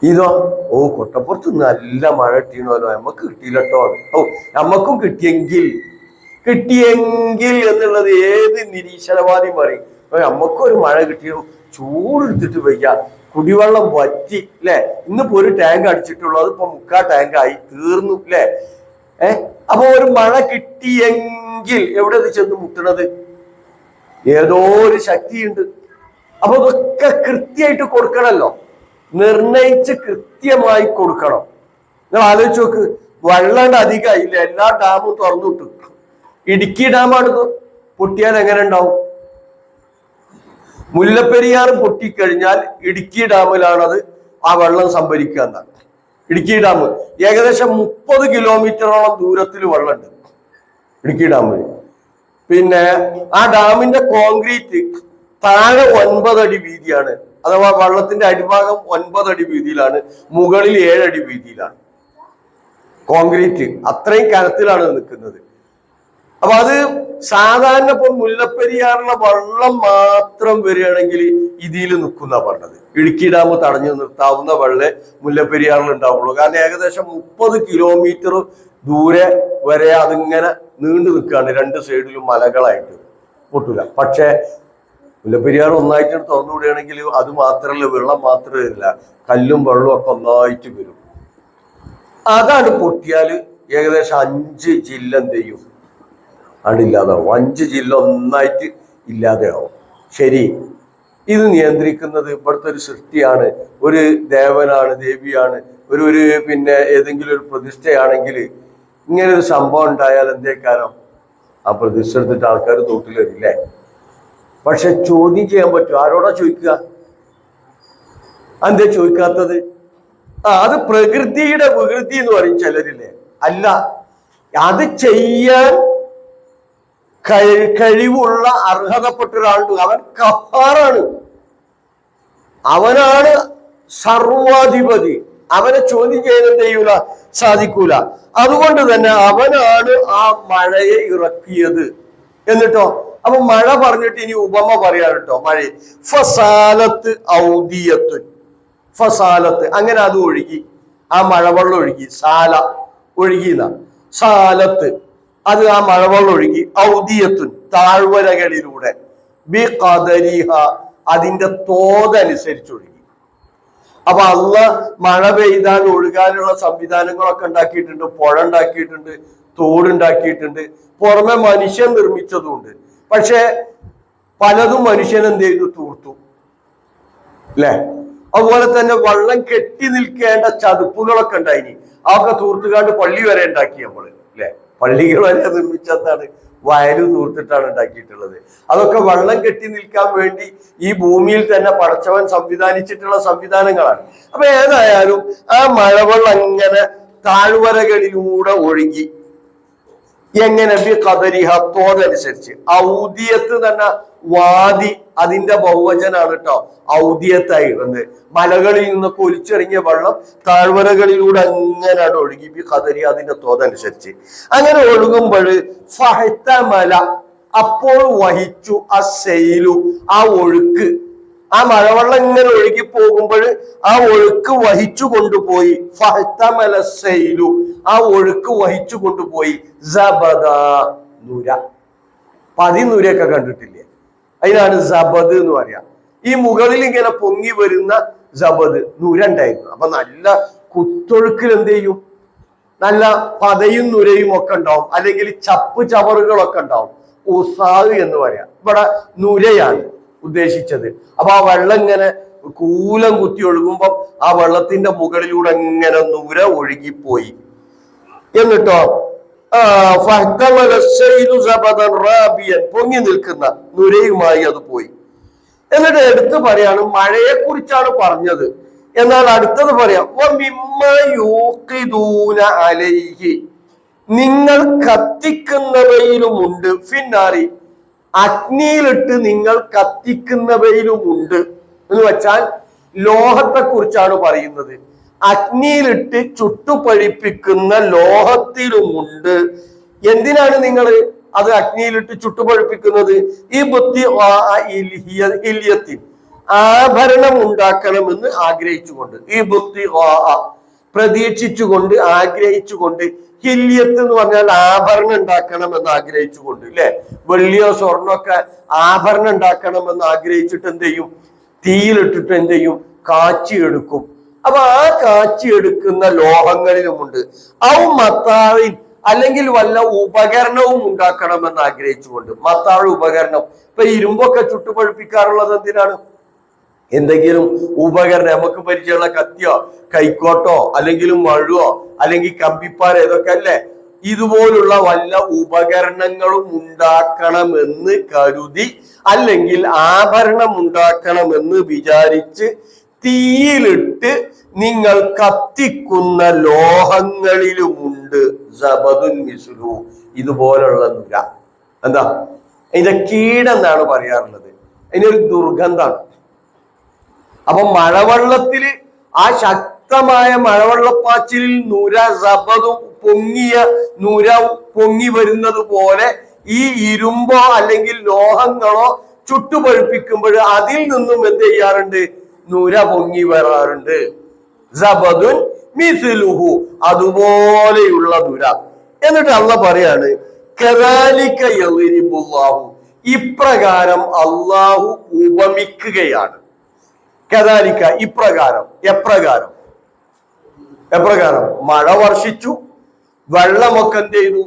ഇതോ കൊട്ടപ്പുറത്ത് നല്ല മഴ കിട്ടീണല്ലോ, നമ്മക്ക് കിട്ടിയില്ലട്ടോ. നമ്മക്കും കിട്ടിയെങ്കിൽ എന്നുള്ളത് ഏത് നിരീശ്വരവാദി പറയും. നമ്മക്കൊരു മഴ കിട്ടിയോ, ചൂടെടുത്തിട്ട് വയ്യ, കുടിവെള്ളം വറ്റി, അല്ലെ? ഇന്നിപ്പോ ഒരു ടാങ്ക് അടിച്ചിട്ടുള്ളൂ, അതിപ്പോ 3/4 ടാങ്കായി, തീർന്നു, അല്ലെ? അപ്പൊ ഒരു മഴ കിട്ടിയെങ്കിൽ എവിടെ ചെന്ന് മുട്ടണത്? ഏതോ ഒരു ശക്തിയുണ്ട്. അപ്പൊ ഇതൊക്കെ കൃത്യമായിട്ട് കൊടുക്കണല്ലോ, നിർണയിച്ച് കൃത്യമായി കൊടുക്കണം. നിങ്ങൾ ആലോചിച്ച് നോക്ക്. വെള്ളം അധികമായില്ല, എല്ലാ ഡാമും തുറന്നു വിട്ടു. ഇടുക്കി ഡാമാണിത്, പൊട്ടിയാൽ എങ്ങനെ ഉണ്ടാവും? മുല്ലപ്പെരിയാർ പൊട്ടിക്കഴിഞ്ഞാൽ ഇടുക്കി ഡാമിലാണത് ആ വെള്ളം സംഭരിക്കുക എന്നാണ്. ഇടുക്കി ഡാം ഏകദേശം 30 കിലോമീറ്ററോളം ദൂരത്തിൽ വെള്ളമുണ്ട് ഇടുക്കി ഡാമിൽ. പിന്നെ ആ ഡാമിന്റെ കോൺക്രീറ്റ് താഴെ 9 അടി വീതിയാണ് അഥവാ വള്ളത്തിന്റെ അടിഭാഗം 9 അടി വീതിയിലാണ്, മുകളിൽ 7 അടി വീതിയിലാണ്. കോൺക്രീറ്റ് അത്രയും കനത്തിലാണ് നിൽക്കുന്നത്. അപ്പൊ അത് സാധാരണ ഇപ്പൊ മുല്ലപ്പെരിയാറിലെ വെള്ളം മാത്രം വരികയാണെങ്കിൽ ഇതിൽ നിൽക്കുന്ന പറഞ്ഞത്. ഇടുക്കി ഡാം തടഞ്ഞു നിർത്താവുന്ന വെള്ളം മുല്ലപ്പെരിയാറിൽ ഉണ്ടാവുള്ളൂ. കാരണം ഏകദേശം 30 കിലോമീറ്റർ ദൂരെ വരെ അതിങ്ങനെ നീണ്ടു നിൽക്കുകയാണ്, 2 സൈഡിലും മലകളായിട്ട്. പൊട്ടൂല. പക്ഷെ മുല്ലപ്പെരിയാർ ഒന്നായിട്ട് തുറന്നു വിടുകയാണെങ്കിൽ അത് മാത്രമല്ല, വെള്ളം മാത്രമേ വരില്ല, കല്ലും വെള്ളവും ഒക്കെ ഒന്നായിട്ട് വരും. അതാണ് പൊട്ടിയാൽ ഏകദേശം 5 ജില്ല എന്ത് ചെയ്യും, അടില്ലാതാവും. 5 ജില്ല ഒന്നായിട്ട് ഇല്ലാതെയാവും. ശരി, ഇത് നിയന്ത്രിക്കുന്നത് ഇവിടുത്തെ ഒരു സൃഷ്ടിയാണ്, ഒരു ദേവനാണ്, ദേവിയാണ്, ഒരു പിന്നെ ഏതെങ്കിലും ഒരു പ്രതിഷ്ഠയാണെങ്കിൽ ഇങ്ങനെ ഒരു സംഭവം ഉണ്ടായാൽ എന്തേക്കാരം ആ പ്രതിഷ്ഠ എടുത്തിട്ട് ആൾക്കാർ തോട്ടിൽ വരില്ലേ? പക്ഷെ ചോദ്യം ചെയ്യാൻ പറ്റും. ആരോടാ ചോദിക്കുക? എന്തേ ചോദിക്കാത്തത്? അത് പ്രകൃതിയുടെ വികൃതി എന്ന് പറയും ചിലരില്ലേ. അല്ല, അത് ചെയ്യാൻ കഴിവുള്ള അർഹതപ്പെട്ട ഒരാളുണ്ട്. അവൻ കഹാറാണ്, അവനാണ് സർവാധിപതി. അവനെ ചോദ്യം ചെയ്യാൻ ചെയ്യൂല, സാധിക്കൂല. അതുകൊണ്ട് തന്നെ അവനാണ് ആ മഴയെ ഇറക്കിയത്. എന്നിട്ടോ അപ്പൊ മഴ പറഞ്ഞിട്ട് ഇനി ഉപമ പറയാൻ കേട്ടോ. മഴ ഫസാലത്ത് ഔദിയത്ത്, ഫസാലത്ത് അങ്ങനെ അത് ഒഴുകി, ആ മഴവെള്ളം ഒഴുകി. സാല ഒഴുകിന, സാലത്ത് അത് ആ മഴവെള്ളം ഒഴുകി. ഔദിയത്തുൻ താഴ്വരകളിലൂടെ, ബി ഖദരിഹ അതിന്റെ തോതനുസരിച്ച് ഒഴുകി. അപ്പൊ അള്ളാഹ് മഴ പെയ്താൽ ഒഴുകാനുള്ള സംവിധാനങ്ങളൊക്കെ ഉണ്ടാക്കിയിട്ടുണ്ട്. പുഴ ഉണ്ടാക്കിയിട്ടുണ്ട്, തോടുണ്ടാക്കിയിട്ടുണ്ട്, പുറമെ മനുഷ്യൻ നിർമ്മിച്ചതുണ്ട്. പക്ഷെ പലതും മനുഷ്യൻ എന്ത് ചെയ്തു? തൂർത്തു അല്ലെ? അതുപോലെ തന്നെ വെള്ളം കെട്ടി നിൽക്കേണ്ട ചതുപ്പുകളൊക്കെ ഉണ്ടായിനി, അതൊക്കെ തൂർത്തുകാണ്ട് പള്ളി വരെ ഉണ്ടാക്കി നമ്മള് അല്ലെ? പള്ളികൾ വരെ നിർമ്മിച്ചതാണ്, വയല് തൂർത്തിട്ടാണ് ഉണ്ടാക്കിയിട്ടുള്ളത്. അതൊക്കെ വെള്ളം കെട്ടി നിൽക്കാൻ വേണ്ടി ഈ ഭൂമിയിൽ തന്നെ പടച്ചവൻ സംവിധാനിച്ചിട്ടുള്ള സംവിധാനങ്ങളാണ്. അപ്പൊ ഏതായാലും ആ മഴവെള്ളം അങ്ങനെ താഴ്വരകളിലൂടെ ഒഴുകി. എങ്ങനെ? ബി ഖദരിഹ തോതനുസരിച്ച്. ഔദിയത്ത് തന്നെ വാദി, അതിന്റെ ബഹുവചനാണ് കേട്ടോ ഔദിയത്തായി വന്ന്. മലകളിൽ നിന്നൊക്കെ ഒലിച്ചിറങ്ങിയ വെള്ളം താഴ്വരകളിലൂടെ അങ്ങനെ ഒഴുകി. ബി ഖദരി അതിന്റെ തോതനുസരിച്ച്. അങ്ങനെ ഒഴുകുമ്പോൾ ഫഹ്തമല അപ്പോൾ വഹിച്ചു അസൈലു ആ ഒഴുക്ക്. ആ മഴവെള്ളം ഇങ്ങനെ ഒഴുകി പോകുമ്പോൾ ആ ഒഴുക്ക് വഹിച്ചു കൊണ്ടുപോയി. ഫഹ്തമല സൈലു ആ ഒഴുക്ക് വഹിച്ചു കൊണ്ടുപോയി. സബദ നുര, പതിനുരയൊക്കെ കണ്ടിട്ടില്ലേ? അതിനാണ് സബദ് എന്ന് പറയാ. ഈ മുകളിൽ ഇങ്ങനെ പൊങ്ങി വരുന്ന സബദ് നുര ഉണ്ടായിരുന്നു. അപ്പൊ നല്ല കുത്തൊഴുക്കിൽ എന്ത് ചെയ്യും? നല്ല പതയും നുരയും ഒക്കെ ഉണ്ടാവും, അല്ലെങ്കിൽ ചപ്പ് ചവറുകളൊക്കെ ഉണ്ടാവും. ഉസാഹ് എന്ന് പറയാം. ഇവിടെ നുരയാണ് ഉദ്ദേശിച്ചത്. അപ്പൊ ആ വെള്ളം ഇങ്ങനെ കൂലം കുത്തി ഒഴുകുമ്പോ ആ വെള്ളത്തിന്റെ മുകളിലൂടെ ഇങ്ങനെ നുര ഒഴുകിപ്പോയി. എന്നിട്ടോ പൊങ്ങി നിൽക്കുന്ന നുരയുമായി അത് പോയി. എന്നിട്ട് എടുത്തു പറയാണ്, മഴയെ കുറിച്ചാണ് പറഞ്ഞത്. എന്നാൽ അടുത്തത് പറയാം, നിങ്ങൾ കത്തിക്കുന്നവയിലുമുണ്ട്, ഫിന്നാറി അഗ്നിയിലിട്ട് നിങ്ങൾ കത്തിക്കുന്നവയിലുമുണ്ട് എന്ന് വെച്ചാൽ ലോഹത്തെ കുറിച്ചാണ് പറയുന്നത്. അഗ്നിയിലിട്ട് ചുട്ടുപഴിപ്പിക്കുന്ന ലോഹത്തിലുമുണ്ട്. എന്തിനാണ് നിങ്ങൾ അത് അഗ്നിയിലിട്ട് ചുട്ടുപഴിപ്പിക്കുന്നത്? ഈ ബുദ്ധി ആഭരണം ഉണ്ടാക്കണമെന്ന് ആഗ്രഹിച്ചുകൊണ്ട്, ഈ ബുദ്ധി പ്രതീക്ഷിച്ചുകൊണ്ട്, ആഗ്രഹിച്ചുകൊണ്ട്. ഹില്യത്ത് എന്ന് പറഞ്ഞാൽ ആഭരണം ഉണ്ടാക്കണമെന്ന് ആഗ്രഹിച്ചുകൊണ്ട് അല്ലെ? വെള്ളിയോ സ്വർണ്ണമൊക്കെ ആഭരണം ഉണ്ടാക്കണമെന്ന് ആഗ്രഹിച്ചിട്ട് എന്ത് ചെയ്യും? തീയിലിട്ടിട്ട് എന്ത് ചെയ്യും? കാച്ചിയെടുക്കും. അപ്പൊ ആ കാച്ചിയെടുക്കുന്ന ലോഹങ്ങളിലുമുണ്ട്. ഔ മത്താവിൻ അല്ലെങ്കിൽ വല്ല ഉപകരണവും ഉണ്ടാക്കണമെന്ന് ആഗ്രഹിച്ചുകൊണ്ട്. മത്താഴ് ഉപകരണം. ഇപ്പൊ ഇരുമ്പൊക്കെ ചുട്ടുപഴുപ്പിക്കാറുള്ളത് എന്തിനാണ്? എന്തെങ്കിലും ഉപകരണം, നമുക്ക് പരിചയമുള്ള കത്തിയോ കൈക്കോട്ടോ അല്ലെങ്കിലും മഴുവോ അല്ലെങ്കിൽ കമ്പിപ്പാര ഇതൊക്കെ അല്ലേ? ഇതുപോലുള്ള വല്ല ഉപകരണങ്ങളും ഉണ്ടാക്കണമെന്ന് കരുതി, അല്ലെങ്കിൽ ആഭരണം ഉണ്ടാക്കണമെന്ന് വിചാരിച്ച് തീയിലിട്ട് നിങ്ങൾ കത്തിക്കുന്ന ലോഹങ്ങളിലുമുണ്ട് സബദുൻ മിസ്ലു ഇതുപോലുള്ള നുര. എന്താ ഇതിന്റെ കീടെന്നാണ് പറയാറുള്ളത്. അതിനൊരു ദുർഗന്ധാണ്. അപ്പൊ മഴവെള്ളത്തില് ആ ശക്തമായ മഴവെള്ളപ്പാച്ചിലിൽ നൂര സബതും നൂര പൊങ്ങി വരുന്നത് പോലെ ഈ ഇരുമ്പോ അല്ലെങ്കിൽ ലോഹങ്ങളോ ചുട്ടുപഴുപ്പിക്കുമ്പോൾ അതിൽ നിന്നും എന്ത് ചെയ്യാറുണ്ട്? നൂര പൊങ്ങി വരാറുണ്ട്. സബദുൻ മിസ്ലുഹു, അതുപോലെയുള്ള നൂര. എന്നിട്ട് അള്ളാഹ് പറയാണ് കദാലിക യളിബുല്ലാഹു, ഇപ്രകാരം അള്ളാഹു ഉപമിക്കുകയാണ്. കദാലിക, ഇപ്രകാരം. എപ്രകാരം? മഴ വർഷിച്ചു, വെള്ളമൊക്കെ എന്ത് ചെയ്തു?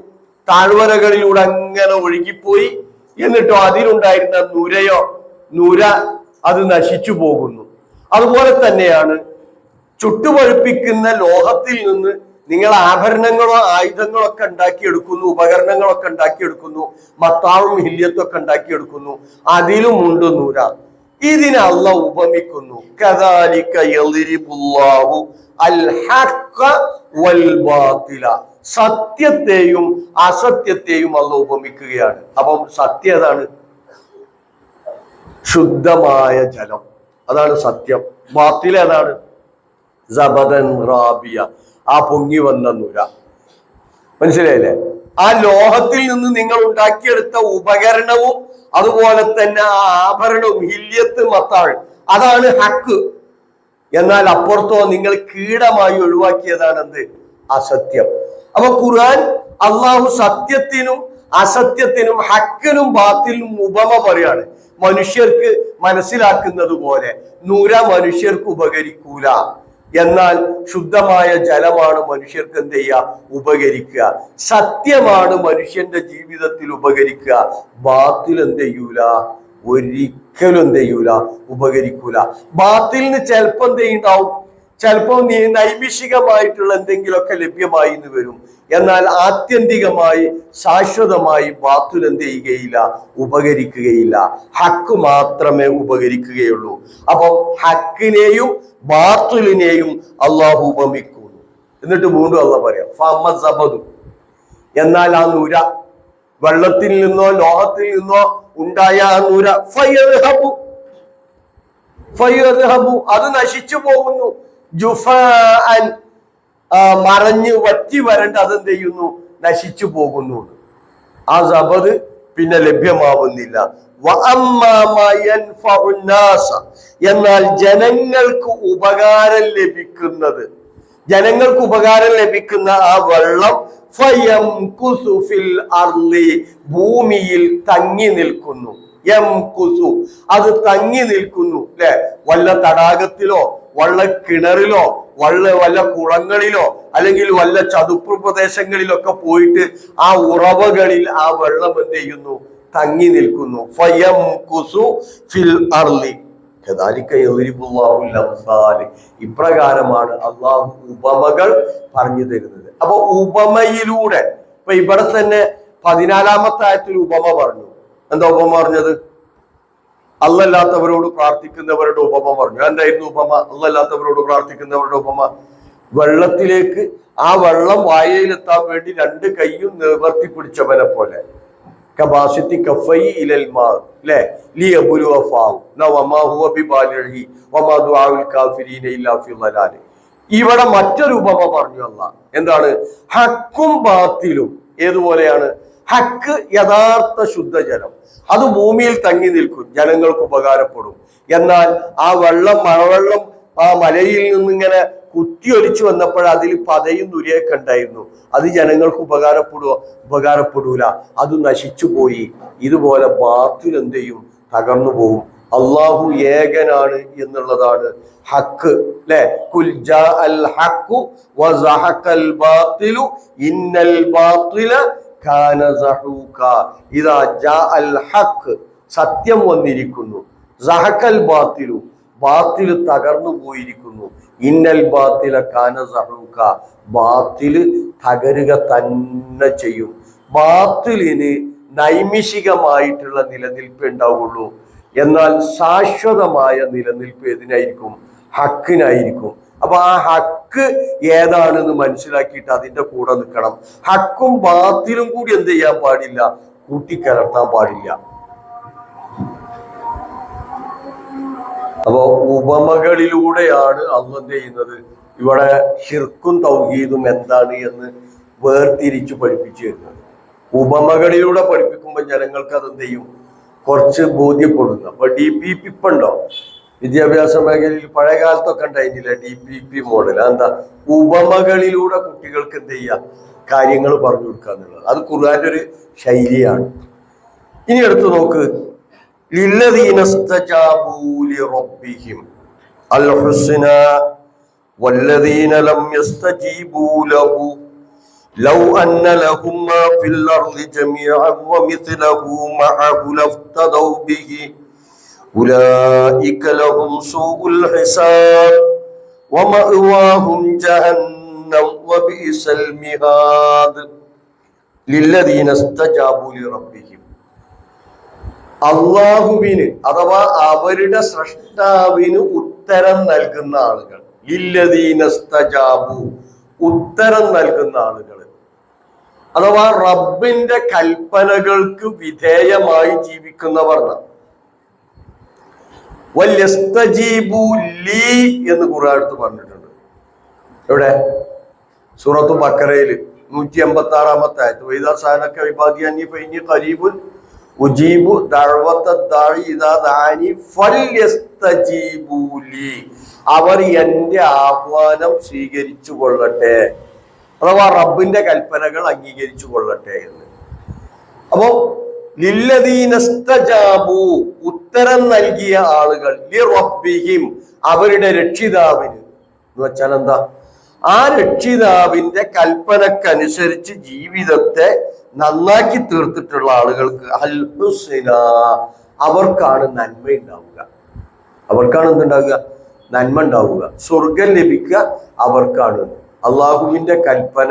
താഴ്വരകളിലൂടെ അങ്ങനെ ഒഴുകിപ്പോയി. എന്നിട്ടോ അതിലുണ്ടായിരുന്ന നൂര അത് നശിച്ചു പോകുന്നു. അതുപോലെ തന്നെയാണ് ചുട്ടുപഴുപ്പിക്കുന്ന ലോഹത്തിൽ നിന്ന് നിങ്ങൾ ആഭരണങ്ങളോ ആയുധങ്ങളോ ഒക്കെ ഉണ്ടാക്കിയെടുക്കുന്നു, ഉപകരണങ്ങളൊക്കെ ഉണ്ടാക്കിയെടുക്കുന്നു, മത്താവും ഹില്യത്തൊക്കെ ഉണ്ടാക്കിയെടുക്കുന്നു. അതിലുമുണ്ട് നൂര. ഇതിനെ അള്ളാഹ് ഉപമിക്കുന്നു. കദാലിക യളിബുല്ലാഹു അൽ ഹഖ വൽ ബാതില, സത്യത്തെയും അസത്യത്തെയും അള്ളാഹ് ഉപമിക്കുകയാണ്. അപ്പം സത്യം ഏതാണ്? ശുദ്ധമായ ജലം, അതാണ് സത്യം. ബാത്തിൽ ഏതാണ്? സബദൻ റാബിയ, ആ പൊങ്ങി വന്ന നുര. മനസ്സിലായില്ലേ? ആ ലോഹത്തിൽ നിന്ന് നിങ്ങൾ ഉണ്ടാക്കിയെടുത്ത ഉപകരണവും അതുപോലെ തന്നെ ആ ആഭരണവും ഹില്യത്ത് മത്താൾ, അതാണ് ഹക്ക്. എന്നാൽ അപ്പുറത്തോ നിങ്ങൾ കീടമായി ഒഴിവാക്കിയതാണ് എന്ത്? അസത്യം. അപ്പൊ ഖുർആൻ അള്ളാഹു സത്യത്തിനും അസത്യത്തിനും ഹക്കിനും ബാത്തിലും ഉപമ പറയാണ്. മനുഷ്യർക്ക് മനസ്സിലാക്കുന്നത് പോലെ നൂര മനുഷ്യർക്ക് ഉപകരിക്കൂല, എന്നാൽ ശുദ്ധമായ ജലമാണ് മനുഷ്യർക്ക് എന്ത് ചെയ്യുക? ഉപകരിക്കുക. സത്യമാണ് മനുഷ്യന്റെ ജീവിതത്തിൽ ഉപകരിക്കുക. ബാത്തിൽ എന്ത് ചെയ്യൂല? ഒരിക്കലും എന്ത് ചെയ്യൂല? ഉപകരിക്കൂല. ബാത്തിലിന് ചിലപ്പോ എന്ത് ചെയ്യുണ്ടാവും? ചിലപ്പോ നൈമിഷികമായിട്ടുള്ള എന്തെങ്കിലുമൊക്കെ ലഭ്യമായി എന്ന് വരും. എന്നാൽ ആത്യന്തികമായി ശാശ്വതമായി ബാത്തിൽ എന്ത് ചെയ്യുകയില്ല? ഉപകരിക്കുകയില്ല. ഹക്ക് മാത്രമേ ഉപകരിക്കുകയുള്ളൂ. അപ്പം ഹക്കിനെയും ബാത്തിലിനെയും അള്ളാഹു ഉപമിക്കുന്നു. എന്നിട്ട് വീണ്ടും അള്ളാഹ് പറയാം ഫമസബദു, എന്നാൽ ആ നൂര, വെള്ളത്തിൽ നിന്നോ ലോഹത്തിൽ നിന്നോ ഉണ്ടായ ആ നൂര ഫയദ്ഹബു, അത് നശിച്ചു പോകുന്നു. ജുഫാഅൻ, മറഞ്ഞ് വറ്റി വരണ്ട് അതെന്ത് ചെയ്യുന്നു? നശിച്ചു പോകുന്നു. ആ സബദ് പിന്നെ ലഭ്യമാവുന്നില്ല. എന്നാൽ ജനങ്ങൾക്ക് ഉപകാരം ലഭിക്കുന്ന ആ വെള്ളം ഭൂമിയിൽ തങ്ങി നിൽക്കുന്നു. അത് തങ്ങി നിൽക്കുന്നു. അല്ലെ? വല്ല തടാകത്തിലോ വല്ല കിണറിലോ വല്ല കുളങ്ങളിലോ അല്ലെങ്കിൽ വല്ല ചതുപ്പ് പ്രദേശങ്ങളിലൊക്കെ പോയിട്ട് ആ ഉറവകളിൽ ആ വെള്ളം എന്ത് ചെയ്യുന്നു? തങ്ങി നിൽക്കുന്നു. ഇപ്രകാരമാണ് അള്ളാഹു ഉപമകൾ പറഞ്ഞു തരുന്നത്. അപ്പൊ ഉപമയിലൂടെ ഇപ്പൊ ഇവിടെ തന്നെ 14-ാമത്തെ ആയത്തിൽ ഉപമ പറഞ്ഞു. എന്താ ഉപമ പറഞ്ഞത്? അല്ലല്ലാത്തവരോട് പ്രാർത്ഥിക്കുന്നവരുടെ ഉപമ പറഞ്ഞു. എന്തായിരുന്നു ഉപമ? അല്ലല്ലാത്തവരോട് പ്രാർത്ഥിക്കുന്നവരുടെ ഉപമ, വെള്ളത്തിലേക്ക് ആ വെള്ളം വായയിലെത്താൻ വേണ്ടി 2 കൈയും നിവർത്തി പിടിച്ചവനെ പോലെ. കബാസിത്തി കഫൈ ഇലൽ മാ, ല്ലേ? ലിയബ്ലുവ ഫാഹു വമാ ഹുവ ബിബാലിഹി വമാ ദുആഉൽ കാഫിരീന ഇല്ലാ ഫി ളലാൽ. ഇവിടെ മറ്റൊരു ഉപമ പറഞ്ഞു അല്ലാഹ്. എന്താണ്? ഹക്കും ബാത്തിലും ഏതുപോലെയാണ്? ഹക്ക് യഥാർത്ഥ ശുദ്ധജലം, അത് ഭൂമിയിൽ തങ്ങി നിൽക്കും, ജനങ്ങൾക്ക് ഉപകാരപ്പെടും. എന്നാൽ ആ മഴവെള്ളം ആ മലയിൽ നിന്നിങ്ങനെ കുത്തിയൊലിച്ചു വന്നപ്പോൾ അതിൽ പതയും നുരയൊക്കെ ഉണ്ടായിരുന്നു. അത് ജനങ്ങൾക്ക് ഉപകാരപ്പെടൂല, അത് നശിച്ചു പോയി. ഇതുപോലെ ബാത്തിൽ എന്ത് ചെയ്യും? തകർന്നു പോകും. അള്ളാഹു ഏകനാണ് എന്നുള്ളതാണ് ഹക്ക്. അല്ലെ? ഖുൽ ജാഅൽ ഹഖു വസഹഖൽ ബാത്തിലു ഇന്നൽ ബാത്തില കാന സഹൂക. ഇദാ ജാഅൽ ഹഖ്, സത്യം വന്നിരിക്കുന്നു. സഹഖൽ ബാത്തിലു, ബാത്തിൽ തകർന്നു പോയിരിക്കുന്നു. ഇന്നൽ ബാത്തില കാന സഹൂക, ബാത്തിൽ തകരുക തന്നെ ചെയ്യും. ബാത്തിലിന് നൈമിഷികമായിട്ടുള്ള നിലനിൽപ്പ് ഉണ്ടാവുള്ളൂ. എന്നാൽ ശാശ്വതമായ നിലനിൽപ്പ് ഏതിനായിരിക്കും? ഹക്കിനായിരിക്കും. അപ്പൊ ആ ഹക്ക് ഏതാണെന്ന് മനസ്സിലാക്കിയിട്ട് അതിന്റെ കൂടെ നിൽക്കണം. ഹക്കും ബാത്തിലും കൂടി എന്ത് ചെയ്യാൻ പാടില്ല? കൂട്ടിക്കലർത്താൻ പാടില്ല. അപ്പോ ഉപമകളിലൂടെയാണ് അള്ളാഹ് എന്ത് ചെയ്യുന്നത്? ഇവിടെ ശിർക്കും തൗഹീദും എന്താണ് എന്ന് വേർതിരിച്ചു പഠിപ്പിച്ചു തരുന്നത്. ഉപമകളിലൂടെ പഠിപ്പിക്കുമ്പോൾ ജനങ്ങൾക്ക് അതെന്ത് ചെയ്യും? കുറച്ച് ബോധ്യപ്പെടുന്നു. അപ്പൊ DPP ഇപ്പൊ ഉണ്ടോ? വിദ്യാഭ്യാസ മേഖലയിൽ പഴയ കാലത്തൊക്കെ ഉണ്ടായിരുന്നില്ല DPP മോഡൽ. എന്താ? ഉപമകളിലൂടെ കുട്ടികൾക്ക് എന്ത് ചെയ്യാം? കാര്യങ്ങൾ പറഞ്ഞു കൊടുക്കുക എന്നുള്ളത്. അത് ഖുർആന്റെ ഒരു ശൈലിയാണ്. ഇനി എടുത്തു നോക്ക്. ലില്ലദീന ഇസ്തജാബൂ ലിറബ്ബിഹിം അൽ ഹുസ്ന വല്ലദീന ലം യസ്തജീബൂ ലഹു ലൗ അന്ന ലഹും മാ ഫിൽ അർളി ജമീഅൻ വമിത്ലഹു മഅഹു ലഫ്തദൗ ബിഹി ഉലൈക ലഹും സൂഉൽ ഹിസാബ് വമഅവാഹും ജഹന്നം വബിഇസൽ മിഹാദ്. ലില്ലദീന ഇസ്തജാബൂ ലിറബ്ബിഹിം, അള്ളാഹുവിന് അഥവാ അവരുടെ സ്രഷ്ടാവിന് ഉത്തരം നൽകുന്ന ആളുകൾ. ലില്ലദീന ഇസ്തജാബൂ, ഉത്തരം നൽകുന്ന ആളുകൾ അഥവാ റബ്ബിന്റെ കൽപ്പനകൾക്ക് വിധേയമായി ജീവിക്കുന്നവർ. വല്യസ്തജീബൂ ലീ എന്ന് ഖുർആൻ എടുത്ത് പറഞ്ഞിട്ടുണ്ട്. എവിടെ? സൂറത്തു ബഖറയിൽ 186-ാമത്തെ ആയത്ത്. വൈദാ സഅലക ഇബാദി അന്നി ഫഇന്നി ഖരീബുൻ ഉജീബു ദഅവത ദാഇ ഇദാ ദഅനി ഫല്യസ്തജീബൂ ലീ, അവർ എൻ്റെ ആഹ്വാനം സ്വീകരിച്ചു കൊള്ളട്ടെ, അഥവാ റബ്ബിന്റെ കൽപ്പനകൾ അംഗീകരിച്ചു കൊള്ളട്ടെ എന്ന്. അപ്പോ ലില്ലദീന ഇസ്തജാബൂ, ഉത്തരം നൽകിയ ആളുകൾ, ലിറബ്ബിഹിം, അവരുടെ രക്ഷിതാവിന്. എന്ന് വെച്ചാൽ എന്താ? ആ രക്ഷിതാവിന്റെ കൽപ്പനക്കനുസരിച്ച് ജീവിതത്തെ നന്നാക്കി തീർത്തിട്ടുള്ള ആളുകൾക്ക് അൽ ഹുസ്ന, അവർക്കാണ് നന്മ ഉണ്ടാവുക. അവർക്കാണ് എന്തുണ്ടാവുക? നന്മ ഉണ്ടാവുക, സ്വർഗം ലഭിക്കുക അവർക്കാണ്. അള്ളാഹുവിന്റെ കൽപ്പന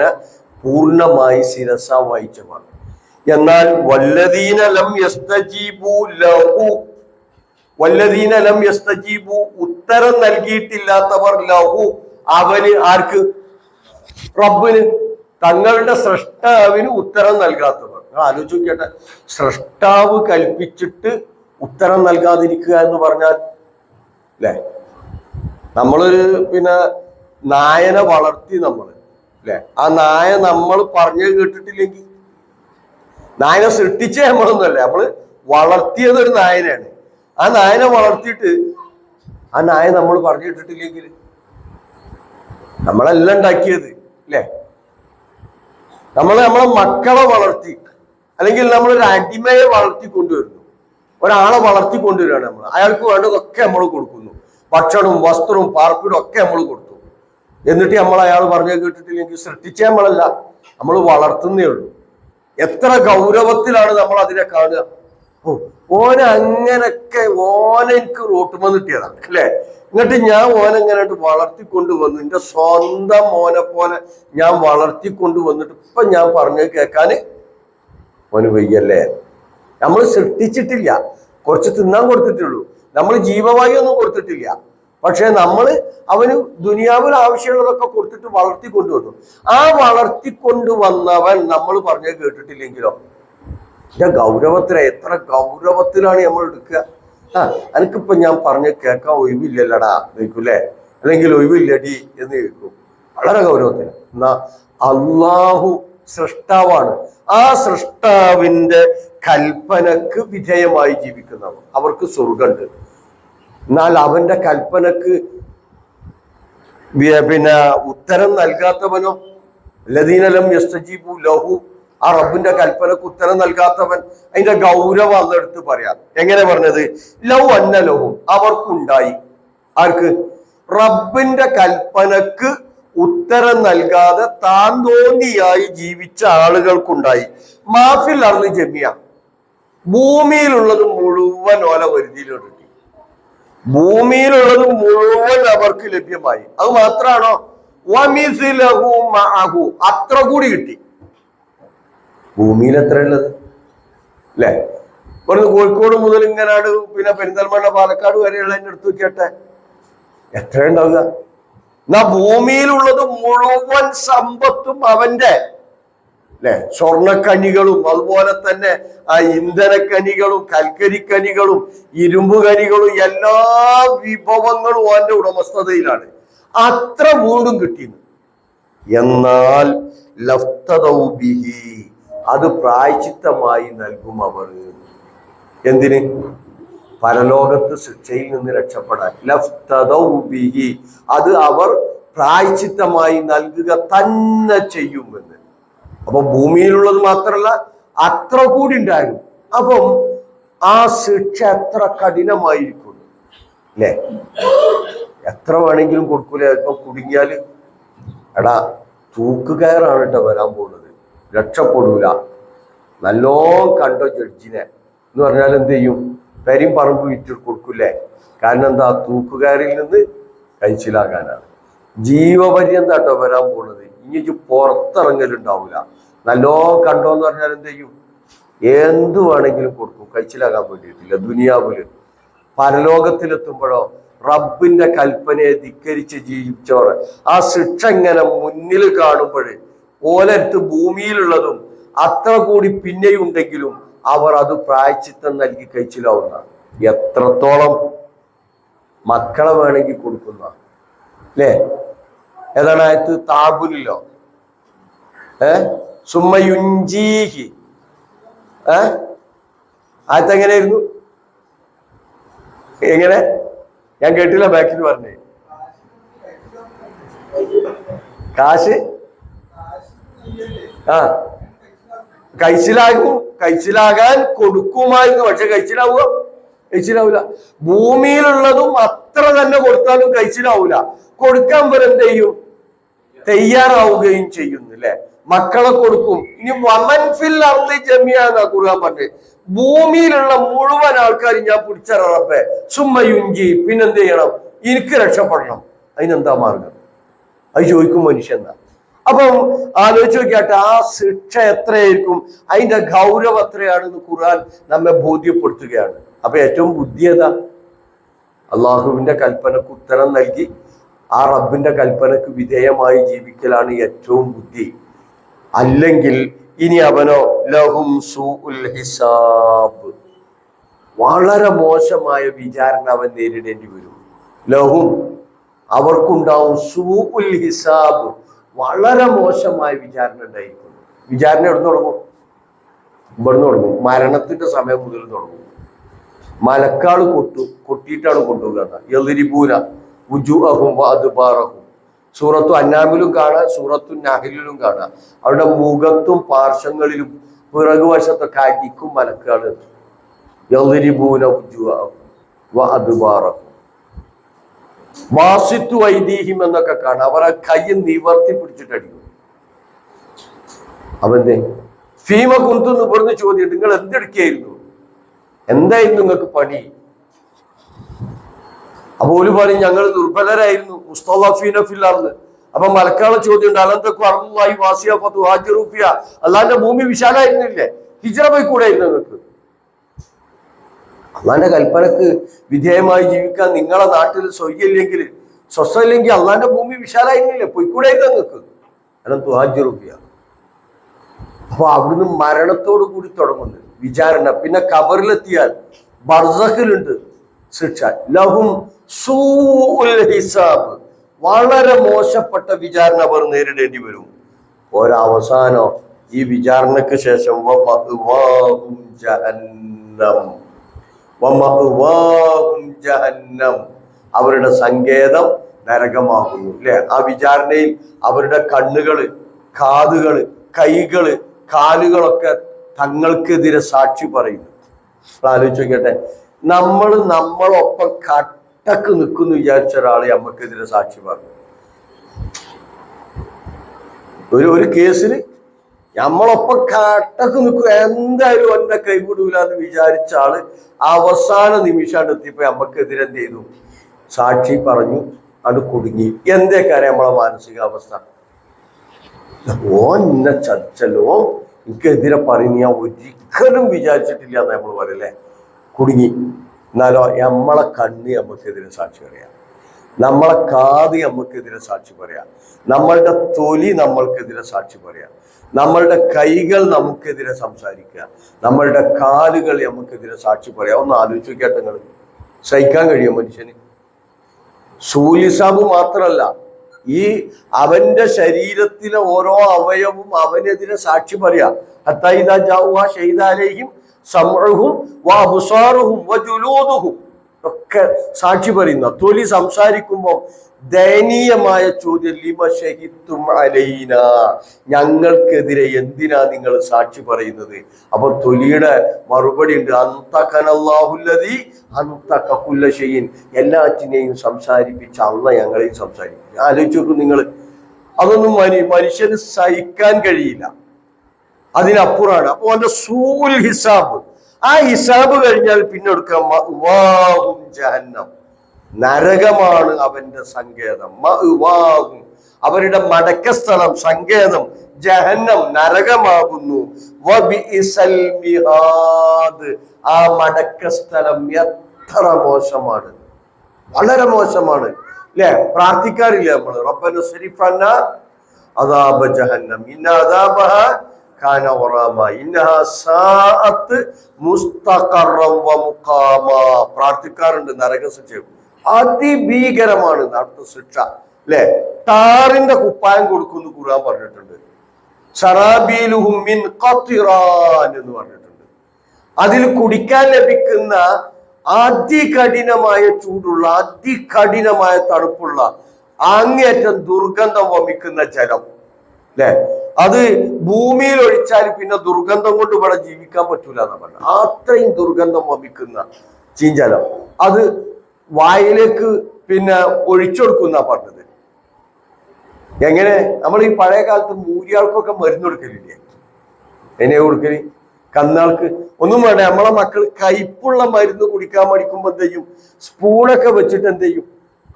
പൂർണ്ണമായി ശിരസ വഹിച്ചമാണ്. എന്നാൽ വല്ലദീന ലം യസ്തജീബൂ ലഹു, വല്ലദീന ലം യസ്തജീബൂ, ഉത്തരം നൽകിയിട്ടില്ലാത്തവർ, ലഹു, അവന്. ആർക്ക്? റബ്ബിന്, തങ്ങളുടെ സ്രഷ്ടാവിന് ഉത്തരം നൽകാത്തവർ. നിങ്ങൾ ആലോചിച്ച് നോക്കിയട്ടെ, സ്രഷ്ടാവ് കൽപ്പിച്ചിട്ട് ഉത്തരം നൽകാതിരിക്കുക എന്ന് പറഞ്ഞാൽ, അല്ലേ? നമ്മളൊരു നായനെ വളർത്തി നമ്മൾ, അല്ലേ? ആ നായ നമ്മൾ പറഞ്ഞു കേട്ടിട്ടില്ലെങ്കിൽ, നായനെ സൃഷ്ടിച്ചേ നമ്മളൊന്നുമല്ല, നമ്മള് വളർത്തിയത് ഒരു നായനാണ്. ആ നായനെ വളർത്തിയിട്ട് ആ നായ നമ്മൾ പറഞ്ഞു കേട്ടിട്ടില്ലെങ്കിൽ നമ്മളെല്ലാം ഉണ്ടാക്കിയത്, അല്ലേ? നമ്മളെ മക്കളെ വളർത്തി, അല്ലെങ്കിൽ നമ്മളൊരു അടിമയെ വളർത്തിക്കൊണ്ടുവരുന്നു, ഒരാളെ വളർത്തിക്കൊണ്ടുവരികയാണ് നമ്മൾ. അയാൾക്ക് വേണ്ടതൊക്കെ നമ്മൾ കൊടുക്കുന്നു, ഭക്ഷണവും വസ്ത്രവും പാർപ്പിടവും ഒക്കെ നമ്മൾ കൊടുത്തു. എന്നിട്ട് നമ്മൾ അയാൾ പറഞ്ഞു കേട്ടിട്ടില്ലെങ്കിൽ സൃഷ്ടിച്ചേ നമ്മളല്ല, നമ്മൾ വളർത്തുന്നേ ഉള്ളൂ. എത്ര ഗൗരവത്തിലാണ് നമ്മൾ അതിനെ കാണുക. ഓനെ അങ്ങനൊക്കെ, എനിക്ക് റോട്ടുമെന്ന് കിട്ടിയതാണ്, അല്ലേ? എന്നിട്ട് ഞാൻ ഓനെങ്ങനെ വളർത്തിക്കൊണ്ടുവന്നു, എൻ്റെ സ്വന്തം മോനെ പോലെ ഞാൻ വളർത്തിക്കൊണ്ടുവന്നിട്ട് ഇപ്പൊ ഞാൻ പറഞ്ഞത് കേൾക്കാന് ഓന് വയ്യല്ലേ? നമ്മൾ സൃഷ്ടിച്ചിട്ടില്ല, കുറച്ച് തിന്നാൻ കൊടുത്തിട്ടുള്ളൂ, നമ്മൾ ജീവവായു ഒന്നും കൊടുത്തിട്ടില്ല. പക്ഷെ നമ്മൾ അവന് ദുനിയാവിൽ ആവശ്യമുള്ളതൊക്കെ കൊടുത്തിട്ട് വളർത്തിക്കൊണ്ടുവന്നു. ആ വളർത്തിക്കൊണ്ടുവന്നവൻ നമ്മൾ പറഞ്ഞത് കേട്ടിട്ടില്ലെങ്കിലോ? എന്റെ ഗൗരവത്തില, എത്ര ഗൗരവത്തിലാണ് നമ്മൾ എടുക്കുക. എനിക്കിപ്പൊ ഞാൻ പറഞ്ഞ് കേൾക്കാൻ ഒഴിവില്ലല്ലടാ ചോദിക്കൂലേ, അല്ലെങ്കിൽ ഒഴിവില്ലടി എന്ന് ചോദിക്കും. വളരെ ഗൗരവത്തില. എന്നാ അള്ളാഹു സൃഷ്ടാവാണ്. ആ സൃഷ്ടാവിന്റെ കൽപ്പനക്ക് വിധേയമായി ജീവിക്കുന്നവർ, അവർക്ക് സ്വർഗമുണ്ട്. എന്നാൽ അവന്റെ കൽപ്പനക്ക് ഉത്തരം നൽകാത്തവനോ, ലദീന ലം യസ്തജീബൂ ലഹു, ആ റബ്ബിന്റെ കൽപ്പനക്ക് ഉത്തരം നൽകാത്തവൻ, അതിന്റെ ഗൗരവം അതെടുത്ത് പറയാം. എങ്ങനെ പറഞ്ഞത്? ലൗ അന്ന ലഹും, അവർക്കുണ്ടായി. ആർക്ക്? റബ്ബിന്റെ കൽപ്പനക്ക് ഉത്തരം നൽകാതെ താൻ തോന്നിയായി ജീവിച്ച ആളുകൾക്കുണ്ടായി. മാഫിൽ അർളി ജമിയ, ഭൂമിയിലുള്ളത് മുഴുവൻ ഓല വരുതിയിലോട്ട്, ഭൂമിയിലുള്ളത് മുഴുവൻ അവർക്ക് ലഭ്യമായി. അത് മാത്രാണോ? വമിസ്ലഹു മഅഹു, അത്ര കൂടി കിട്ടി. ഭൂമിയിൽ എത്ര ഉള്ളത്, അല്ലേ? ഇവിടുന്ന് കോഴിക്കോട് മുതൽ ഇങ്ങനാട് പെരിന്തൽമണ്ണ പാലക്കാട് വരെയുള്ള എടുത്തു വെക്കട്ടെ, എത്ര ഉണ്ടാവുക? എന്നാ ഭൂമിയിലുള്ളത് മുഴുവൻ സമ്പത്തും അവന്റെ. അല്ലെ? സ്വർണക്കനികളും അതുപോലെ തന്നെ ആ ഇന്ധനക്കനികളും കൽക്കരിക്കനികളും ഇരുമ്പ് കനികളും എല്ലാ വിഭവങ്ങളും അവന്റെ ഉടമസ്ഥതയിലാണ്. അത്ര വീണ്ടും കിട്ടിയിരുന്നു. എന്നാൽ ലഫ്തദൗബിഹി, അത് പ്രായശ്ചിത്തമായി നൽകും അവർ. എന്തിന്? പരലോകത്ത് ശിക്ഷയിൽ നിന്ന് രക്ഷപ്പെടാൻ. ലഫ്തദൗബിഹി, അത് അവർ പ്രായശ്ചിത്തമായി നൽകുക തന്നെ ചെയ്യുമെന്ന്. അപ്പൊ ഭൂമിയിലുള്ളത് മാത്രമല്ല, അത്ര കൂടി ഉണ്ടായിരുന്നു. അപ്പം ആ ശിക്ഷ എത്ര കഠിനമായിരിക്കും അല്ലേ? എത്ര വേണമെങ്കിലും കൊടുക്കൂലേ? ഇപ്പൊ കുടുങ്ങിയാല് എടാ തൂക്കുകയറാണ് കേട്ടോ വരാൻ പോകുന്നത്, രക്ഷപ്പെടൂല. നല്ലോണം കണ്ടോ ജഡ്ജിനെ എന്ന് പറഞ്ഞാൽ എന്ത് ചെയ്യും? പെരും പറമ്പ് വിറ്റ് കൊടുക്കൂലേ? കാരണം എന്താ? തൂക്കുകയറിൽ നിന്ന് കഴിച്ചിലാകാനാണ്. ജീവപര്യന്തം കേട്ടോ വരാൻ പോകുന്നത്. ഇനി പുറത്തിറങ്ങലുണ്ടാവില്ല. നല്ലോണം കണ്ടോന്ന് പറഞ്ഞാൽ എന്ത് ചെയ്യും? എന്തു വേണമെങ്കിലും കൊടുക്കും, കഴിച്ചിലാകാൻ വേണ്ടിയിട്ടില്ല. ദുനിയാവില് പരലോകത്തിലെത്തുമ്പോഴോ റബ്ബിന്റെ കൽപ്പനയെ ധിക്കരിച്ച് ജീവിച്ചവർ ആ ശിക്ഷ ഇങ്ങനെ മുന്നിൽ കാണുമ്പോൾ ഓലടുത്ത് ഭൂമിയിലുള്ളതും അത്ര കൂടി പിന്നെയും ഉണ്ടെങ്കിലും അവർ അത് പ്രായശ്ചിത്തം നൽകി കഴിച്ചിലാവുന്നതാണ്. എത്രത്തോളം മക്കളെ വേണമെങ്കിൽ കൊടുക്കുന്ന അല്ലേ? ഏതാണ് ആയത്ത്? താബുലിലോ സുമ്മയുഞ്ചീഹി ആയത്ത് എങ്ങനെയായിരുന്നു? എങ്ങനെ? ഞാൻ കേട്ടില്ല, ബാക്കിൽ പറഞ്ഞേ. കാശ് കഴിച്ചിലാകാൻ കൊടുക്കുമായിരുന്നു. പക്ഷെ കഴിച്ചിലാവൂല. ഭൂമിയിലുള്ളതും അത്ര തന്നെ കൊടുത്താലും കഴിച്ചിലാവൂല. കൊടുക്കാൻ വരെ എന്ത് ചെയ്യും? തയ്യാറാവുകയും ചെയ്യുന്നു അല്ലെ? മക്കളെ കൊടുക്കും. ഇനി വമൻഫിൽ അർളി ജമിഅ എന്നാ ഖുർആൻ പറഞ്ഞത്. ഭൂമിയിലുള്ള മുഴുവൻ ആൾക്കാരും ഞാൻ പിടിച്ചറപ്പേ സുമ്മയുഞ്ചി, പിന്നെന്ത് ചെയ്യണം? എനിക്ക് രക്ഷപ്പെടണം. അതിനെന്താ മാർഗം? അത് ചോദിക്കും മനുഷ്യൻ. അപ്പം ആലോചിച്ച് നോക്കിയാട്ടെ, ആ ശിക്ഷ എത്രയായിരിക്കും, അതിന്റെ ഗൗരവം എത്രയാണെന്ന് ഖുർആൻ നമ്മെ ബോധ്യപ്പെടുത്തുകയാണ്. അപ്പൊ ഏറ്റവും ബുദ്ധിയതാ അള്ളാഹുവിന്റെ കൽപ്പനക്ക് ഉത്തരം നൽകി ആ റബ്ബിന്റെ കൽപ്പനക്ക് വിധേയമായി ജീവിക്കലാണ് ഏറ്റവും ബുദ്ധി. അല്ലെങ്കിൽ ഇനി അവനോ ലഹും സൂഉൽ ഹിസാബ്, വളരെ മോശമായ വിചാരണ അവൻ നേരിടേണ്ടി വരും. ലഹും, അവർക്കുണ്ടാവും സൂഉൽ ഹിസാബ്, വളരെ മോശമായ വിചാരണ ഉണ്ടായിരിക്കും. വിചാരണ എവിടുന്ന് തുടങ്ങും? ഇവിടുന്ന് തുടങ്ങും. മരണത്തിന്റെ സമയം മുതൽ തുടങ്ങും. മലക്കാള് കൊട്ടിയിട്ടാണ് കൊണ്ടുപോകുക. യളിരിബൂന വുജൂഹും വഅദ്ബാറഹും. സൂറത്തു അന്നാമിലും കാണാം, സൂറത്തു നഹലിലും കാണാം. അവരുടെ മുഖത്തും പാർശ്വങ്ങളിലും പിറകുവശത്തൊക്കെ അടിക്കും മലക്കാള്. യളിരിബൂന വുജൂഹും വഅദ്ബാറഹും വാസിത്തു വൈദീഹിം എന്നൊക്കെ കാണാം. അവരെ കൈ നിവർത്തി പിടിച്ചിട്ടടിക്കും. അവന്റെ ഫീമ കുന്തെന്ന് പറഞ്ഞ് ചോദ്യം, നിങ്ങൾ എന്തെടുക്കുകയായിരുന്നു? എന്തായിരുന്നു നിങ്ങൾക്ക് പണി? അപ്പൊ ഒരു പറയും ഞങ്ങൾ ദുർബലരായിരുന്നു. മുസ്തഫീനഫില്ലാർന്ന്. അപ്പൊ മലക്കാളെ ചോദ്യം ഉണ്ട്, അലന്തൊക്കെ അറുന്നൂറായി വാസിയ പത്തു ഹാജിറൂഫിയ, അല്ലാന്റെ ഭൂമി വിശാലായിരുന്നില്ലേ? ഹിജ്റ പോയി കൂടെയായിരുന്നു നിങ്ങൾക്ക്? അള്ളാന്റെ കൽപ്പനക്ക് വിധേയമായി ജീവിക്കാൻ നിങ്ങളെ നാട്ടിൽ സ്വയ്യല്ലെങ്കിൽ സ്വസ്ഥമില്ലെങ്കിൽ അള്ളാന്റെ ഭൂമി വിശാലായിരുന്നില്ലേ? പോയിക്കൂടായിരുന്നു നിങ്ങൾക്ക്? അല്ല തുഹാജിറുപ്പിയ. അപ്പൊ അവിടുന്ന് മരണത്തോടു കൂടി തുടങ്ങുന്നു വിചാരണ. പിന്നെ ഖബറിലെത്തിയാൽ ബർസഖിലുണ്ട് ശിക്ഷ. ലഹും സൂഉൽ ഹിസാബ്, വളരെ മോശപ്പെട്ട വിചാരണ അവർ നേരിടേണ്ടി വരും. ഒരവസാനോ ഈ വിചാരണക്ക് ശേഷം ജഹന്നം, അവരുടെ സങ്കേതം നരകമാകുന്നു അല്ലെ? ആ വിചാരണയിൽ അവരുടെ കണ്ണുകള്, കാതുകള്, കൈകള്, കാലുകളൊക്കെ തങ്ങൾക്കെതിരെ സാക്ഷി പറയുന്നു. ആലോചിച്ച് നോക്കട്ടെ, നമ്മളൊപ്പം കട്ടക്ക് നിൽക്കുന്നു വിചാരിച്ച ഒരാള് നമ്മക്കെതിരെ സാക്ഷി പറഞ്ഞു. ഒരു കേസില് നമ്മളൊപ്പം കട്ടക്ക് നിൽക്കും, എന്തായാലും എന്നെ കൈവിടൂല എന്ന് വിചാരിച്ച ആള് അവസാന നിമിഷമാണ് എത്തിയപ്പോ നമ്മക്കെതിരെ എന്ത് ചെയ്തു? സാക്ഷി പറഞ്ഞു, അത് കുടുങ്ങി. എന്തേക്കാരെ നമ്മളെ മാനസികാവസ്ഥ? എന്നെ ചതിച്ചല്ലോ, എനിക്കെതിരെ പറയുന്ന ഞാൻ ഒരിക്കലും വിചാരിച്ചിട്ടില്ല എന്ന് നമ്മൾ പറയല്ലേ? കുടുങ്ങി. എന്നാലോ നമ്മളെ കണ്ണ് നമുക്കെതിരെ സാക്ഷി പറയാം, നമ്മളെ കാത് നമുക്കെതിരെ സാക്ഷി പറയാം, നമ്മളുടെ തൊലി നമ്മൾക്കെതിരെ സാക്ഷി പറയാം, നമ്മളുടെ കൈകൾ നമുക്കെതിരെ സംസാരിക്കുക, നമ്മളുടെ കാലുകൾ നമുക്കെതിരെ സാക്ഷി പറയാം. ഒന്ന് ആലോചിച്ച് നോക്കിയാട്ടെ നിങ്ങൾ. സഹിക്കാൻ കഴിയും മനുഷ്യന്? സൂലിസാബ് മാത്രല്ല, ഈ അവന്റെ ശരീരത്തിലെ ഓരോ അവയവും അവനെതിരെ സാക്ഷി പറയാ. ഒക്കെ സാക്ഷി പറയുന്ന. തൊലി സംസാരിക്കുമ്പോൾ ദയനീയമായ ചോദ്യം, ലിമ ഷഹിത്തും അലൈന, ഞങ്ങൾക്കെതിരെ എന്തിനാ നിങ്ങൾ സാക്ഷി പറയുന്നത്? അപ്പൊ തൊലിയുടെ മറുപടി ഉണ്ട്, അന്തഖനല്ലാഹുല്ലദീ അന്തഖ കുല്ല ഷൈഇൻ, എല്ലാറ്റിനെയും സംസാരിപ്പിച്ച അല്ലാഹ് ഞങ്ങളെയും സംസാരിപ്പിച്ചു. ആലോചിച്ച് നോക്കും നിങ്ങൾ. അതൊന്നും മനുഷ്യന് സഹിക്കാൻ കഴിയില്ല, അതിനപ്പുറമാണ്. അപ്പൊ അവന്റെ സൂൽ ഹിസാബ്, ആ ഹിസാബ് കഴിഞ്ഞാൽ പിന്നെ എടുക്കാം ജഹന്നം, നരകമാണ് അവന്റെ സങ്കേതം. അവരുടെ മടക്കസ്ഥലം, സങ്കേതം ജഹന്നം, നരകമാകുന്നു. ആ മടക്കസ്ഥലം എത്ര മോശമാണ്, വളരെ മോശമാണ് അല്ലെ? പ്രാർത്ഥിക്കാറില്ല നമ്മള്, റബ്ബന സ്രിഫ് അന്നാ അദാബ ജഹന്നം ഇന്ന അദാബഹ കാന ഗറാമ ഇന്നഹാ സാഅത്ത് മുസ്തഖറൻ വ മുഖാമ. പ്രാർത്ഥിക്കാറുണ്ട് നരകശിക്ഷ അതിഭീകരമാണ്, അടുത്ത ശിക്ഷ അല്ലെ? ടാറിന്റെ കുപ്പായം കൊടുക്കുന്നു ഖുർആൻ പറഞ്ഞിട്ടുണ്ട്. സറാബീലുഹും മിൻ ഖത്റാൻ എന്ന് പറഞ്ഞിട്ടുണ്ട്. അതിൽ കുടിക്കാൻ ലഭിക്കുന്ന അതികഠിനമായ ചൂടുള്ള, അതികഠിനമായ തണുപ്പുള്ള, അങ്ങേറ്റം ദുർഗന്ധം വമിക്കുന്ന ജലം അല്ലെ? അത് ഭൂമിയിൽ ഒഴിച്ചാൽ പിന്നെ ദുർഗന്ധം കൊണ്ട് ഇവിടെ ജീവിക്കാൻ പറ്റൂല എന്നാ പറഞ്ഞത്. അത്രയും ദുർഗന്ധം വമിക്കുന്ന ചീഞ്ചലം അത് വായിലേക്ക് പിന്നെ ഒഴിച്ചെടുക്കുന്ന പറഞ്ഞത്. എങ്ങനെ? നമ്മൾ ഈ പഴയ കാലത്ത് മൂരിയാൾക്കൊക്കെ മരുന്ന് കൊടുക്കലില്ലേ? എന്നെ കൊടുക്കല്? കന്നാൾക്ക് ഒന്നും വേണ്ട. നമ്മളെ മക്കൾ കയ്പുള്ള മരുന്ന് കുടിക്കാൻ പഠിക്കുമ്പോൾ എന്ത് ചെയ്യും? സ്പൂണൊക്കെ വെച്ചിട്ട് എന്ത് ചെയ്യും?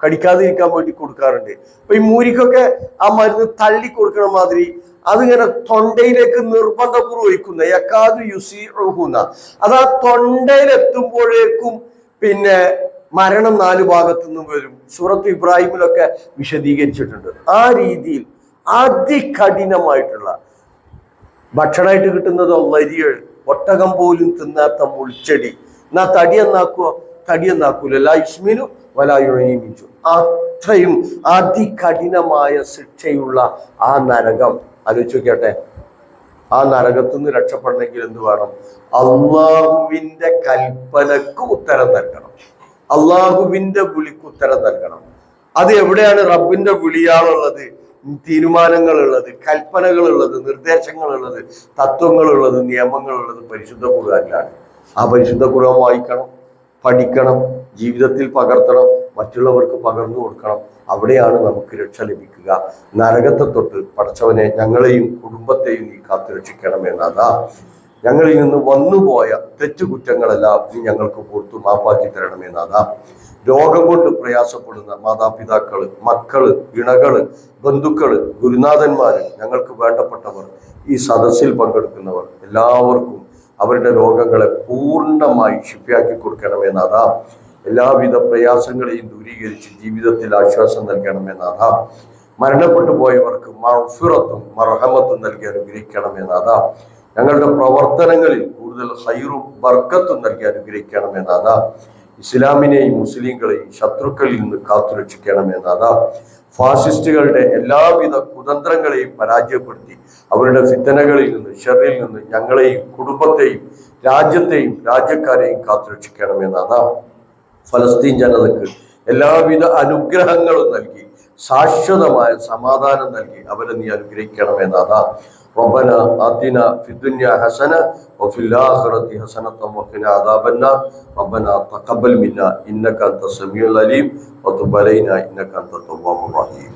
കടിക്കാതിരിക്കാൻ വേണ്ടി കൊടുക്കാറുണ്ട്. അപ്പൊ ഈ മൂരിക്കൊക്കെ ആ മരുന്ന് തള്ളി കൊടുക്കണ മാതിരി അതിങ്ങനെ തൊണ്ടയിലേക്ക് നിർബന്ധപൂർവ്വം ഒഴിക്കുന്ന യക്കാതു യുസീഉഹുന, അത് ആ തൊണ്ടയിലെത്തുമ്പോഴേക്കും പിന്നെ മരണം 4 ഭാഗത്തു നിന്നും വരും. സൂറത്ത് ഇബ്രാഹിമിലൊക്കെ വിശദീകരിച്ചിട്ടുണ്ട്. ആ രീതിയിൽ അതികഠിനമായിട്ടുള്ള ഭക്ഷണമായിട്ട് കിട്ടുന്നത് വരികൾ, ഒട്ടകം പോലും തിന്നാത്ത മുൾച്ചെടി. എന്നാ തടി എന്നാക്കുവോ? തടി എന്നാക്കൂല. ലാ യുസ്മിനു വലാ യുഈമിച്ചു. അത്രയും അതികഠിനമായ ശിക്ഷയുള്ള ആ നരകം ആലോചിച്ച് നോക്കിയാട്ടെ. ആ നരകത്തു നിന്ന് രക്ഷപ്പെടണമെങ്കിൽ എന്ത് വേണം? അള്ളാഹുവിന്റെ കൽപ്പനക്ക് ഉത്തരം നൽകണം, അള്ളാഹുവിന്റെ വിളിക്ക് ഉത്തരം നൽകണം. അത് എവിടെയാണ് റബ്ബിന്റെ വിളിയാളുള്ളത്? തീരുമാനങ്ങളുള്ളത്, കൽപ്പനകളുള്ളത്, നിർദ്ദേശങ്ങളുള്ളത്, തത്വങ്ങളുള്ളത്, നിയമങ്ങളുള്ളത് പരിശുദ്ധ ഖുർആനിലാണ്. ആ പരിശുദ്ധ ഖുർആൻ വായിക്കണം, പഠിക്കണം, ജീവിതത്തിൽ പകർത്തണം, മറ്റുള്ളവർക്ക് പകർന്നു കൊടുക്കണം. അവിടെയാണ് നമുക്ക് രക്ഷ ലഭിക്കുക. നരകത്തെ തൊട്ട് പടച്ചവനെ ഞങ്ങളെയും കുടുംബത്തെയും നീ കാത്തു രക്ഷിക്കണമെന്നതാ. ഞങ്ങളിൽ നിന്ന് വന്നുപോയ തെറ്റുകുറ്റങ്ങളെല്ലാം നീ ഞങ്ങൾക്ക് പുറത്തു മാപ്പാക്കി തരണമെന്നതാ. രോഗം കൊണ്ട് പ്രയാസപ്പെടുന്ന മാതാപിതാക്കള്, മക്കള്, ഇണകള്, ബന്ധുക്കള്, ഗുരുനാഥന്മാര്, ഞങ്ങൾക്ക് വേണ്ടപ്പെട്ടവർ, ഈ സദസ്സിൽ പങ്കെടുക്കുന്നവർ എല്ലാവർക്കും അവരുടെ രോഗങ്ങളെ പൂർണ്ണമായി ശിഫയാക്കി കൊടുക്കണമെന്നതാ. എല്ലാവിധ പ്രയാസങ്ങളെയും ദൂരീകരിച്ച് ജീവിതത്തിൽ ആശ്വാസം നൽകണമെന്നതാ. മരണപ്പെട്ടു പോയവർക്ക് മഗ്ഫിറത്തും മർഹമത്തും നൽകി അനുഗ്രഹിക്കണമെന്നതാ. ഞങ്ങളുടെ പ്രവർത്തനങ്ങളിൽ കൂടുതൽ ഹൈറും ബർക്കത്തും നൽകി അനുഗ്രഹിക്കണമെന്നതാ. ഇസ്ലാമിനെയും മുസ്ലിങ്ങളെയും ശത്രുക്കളിൽ നിന്ന് കാത്തുരക്ഷിക്കണമെന്നതാ. ഫാസിസ്റ്റുകളുടെ എല്ലാവിധ കുതന്ത്രങ്ങളെയും പരാജയപ്പെടുത്തി അവരുടെ ഫിത്തനകളിൽ നിന്ന്, ഷർറിൽ നിന്ന് ഞങ്ങളെയും കുടുംബത്തെയും രാജ്യത്തെയും രാജ്യക്കാരെയും കാത്തുരക്ഷിക്കണമെന്നതാ. ഫലസ്തീൻ ജനതയ്ക്ക് എല്ലാവിധ അനുഗ്രഹങ്ങളും നൽകി ശാശ്വതമായ സമാധാനം നൽകി അവരെ നീ അനുഗ്രഹിക്കണമെന്നതാ. ربنا آتنا في الدنيا حسنة وفي الآخرة حسنة وقنا عذاب النار. ربنا تقبل منا إنك أنت السميع العليم وتب علينا إنك أنت التواب الرحيم.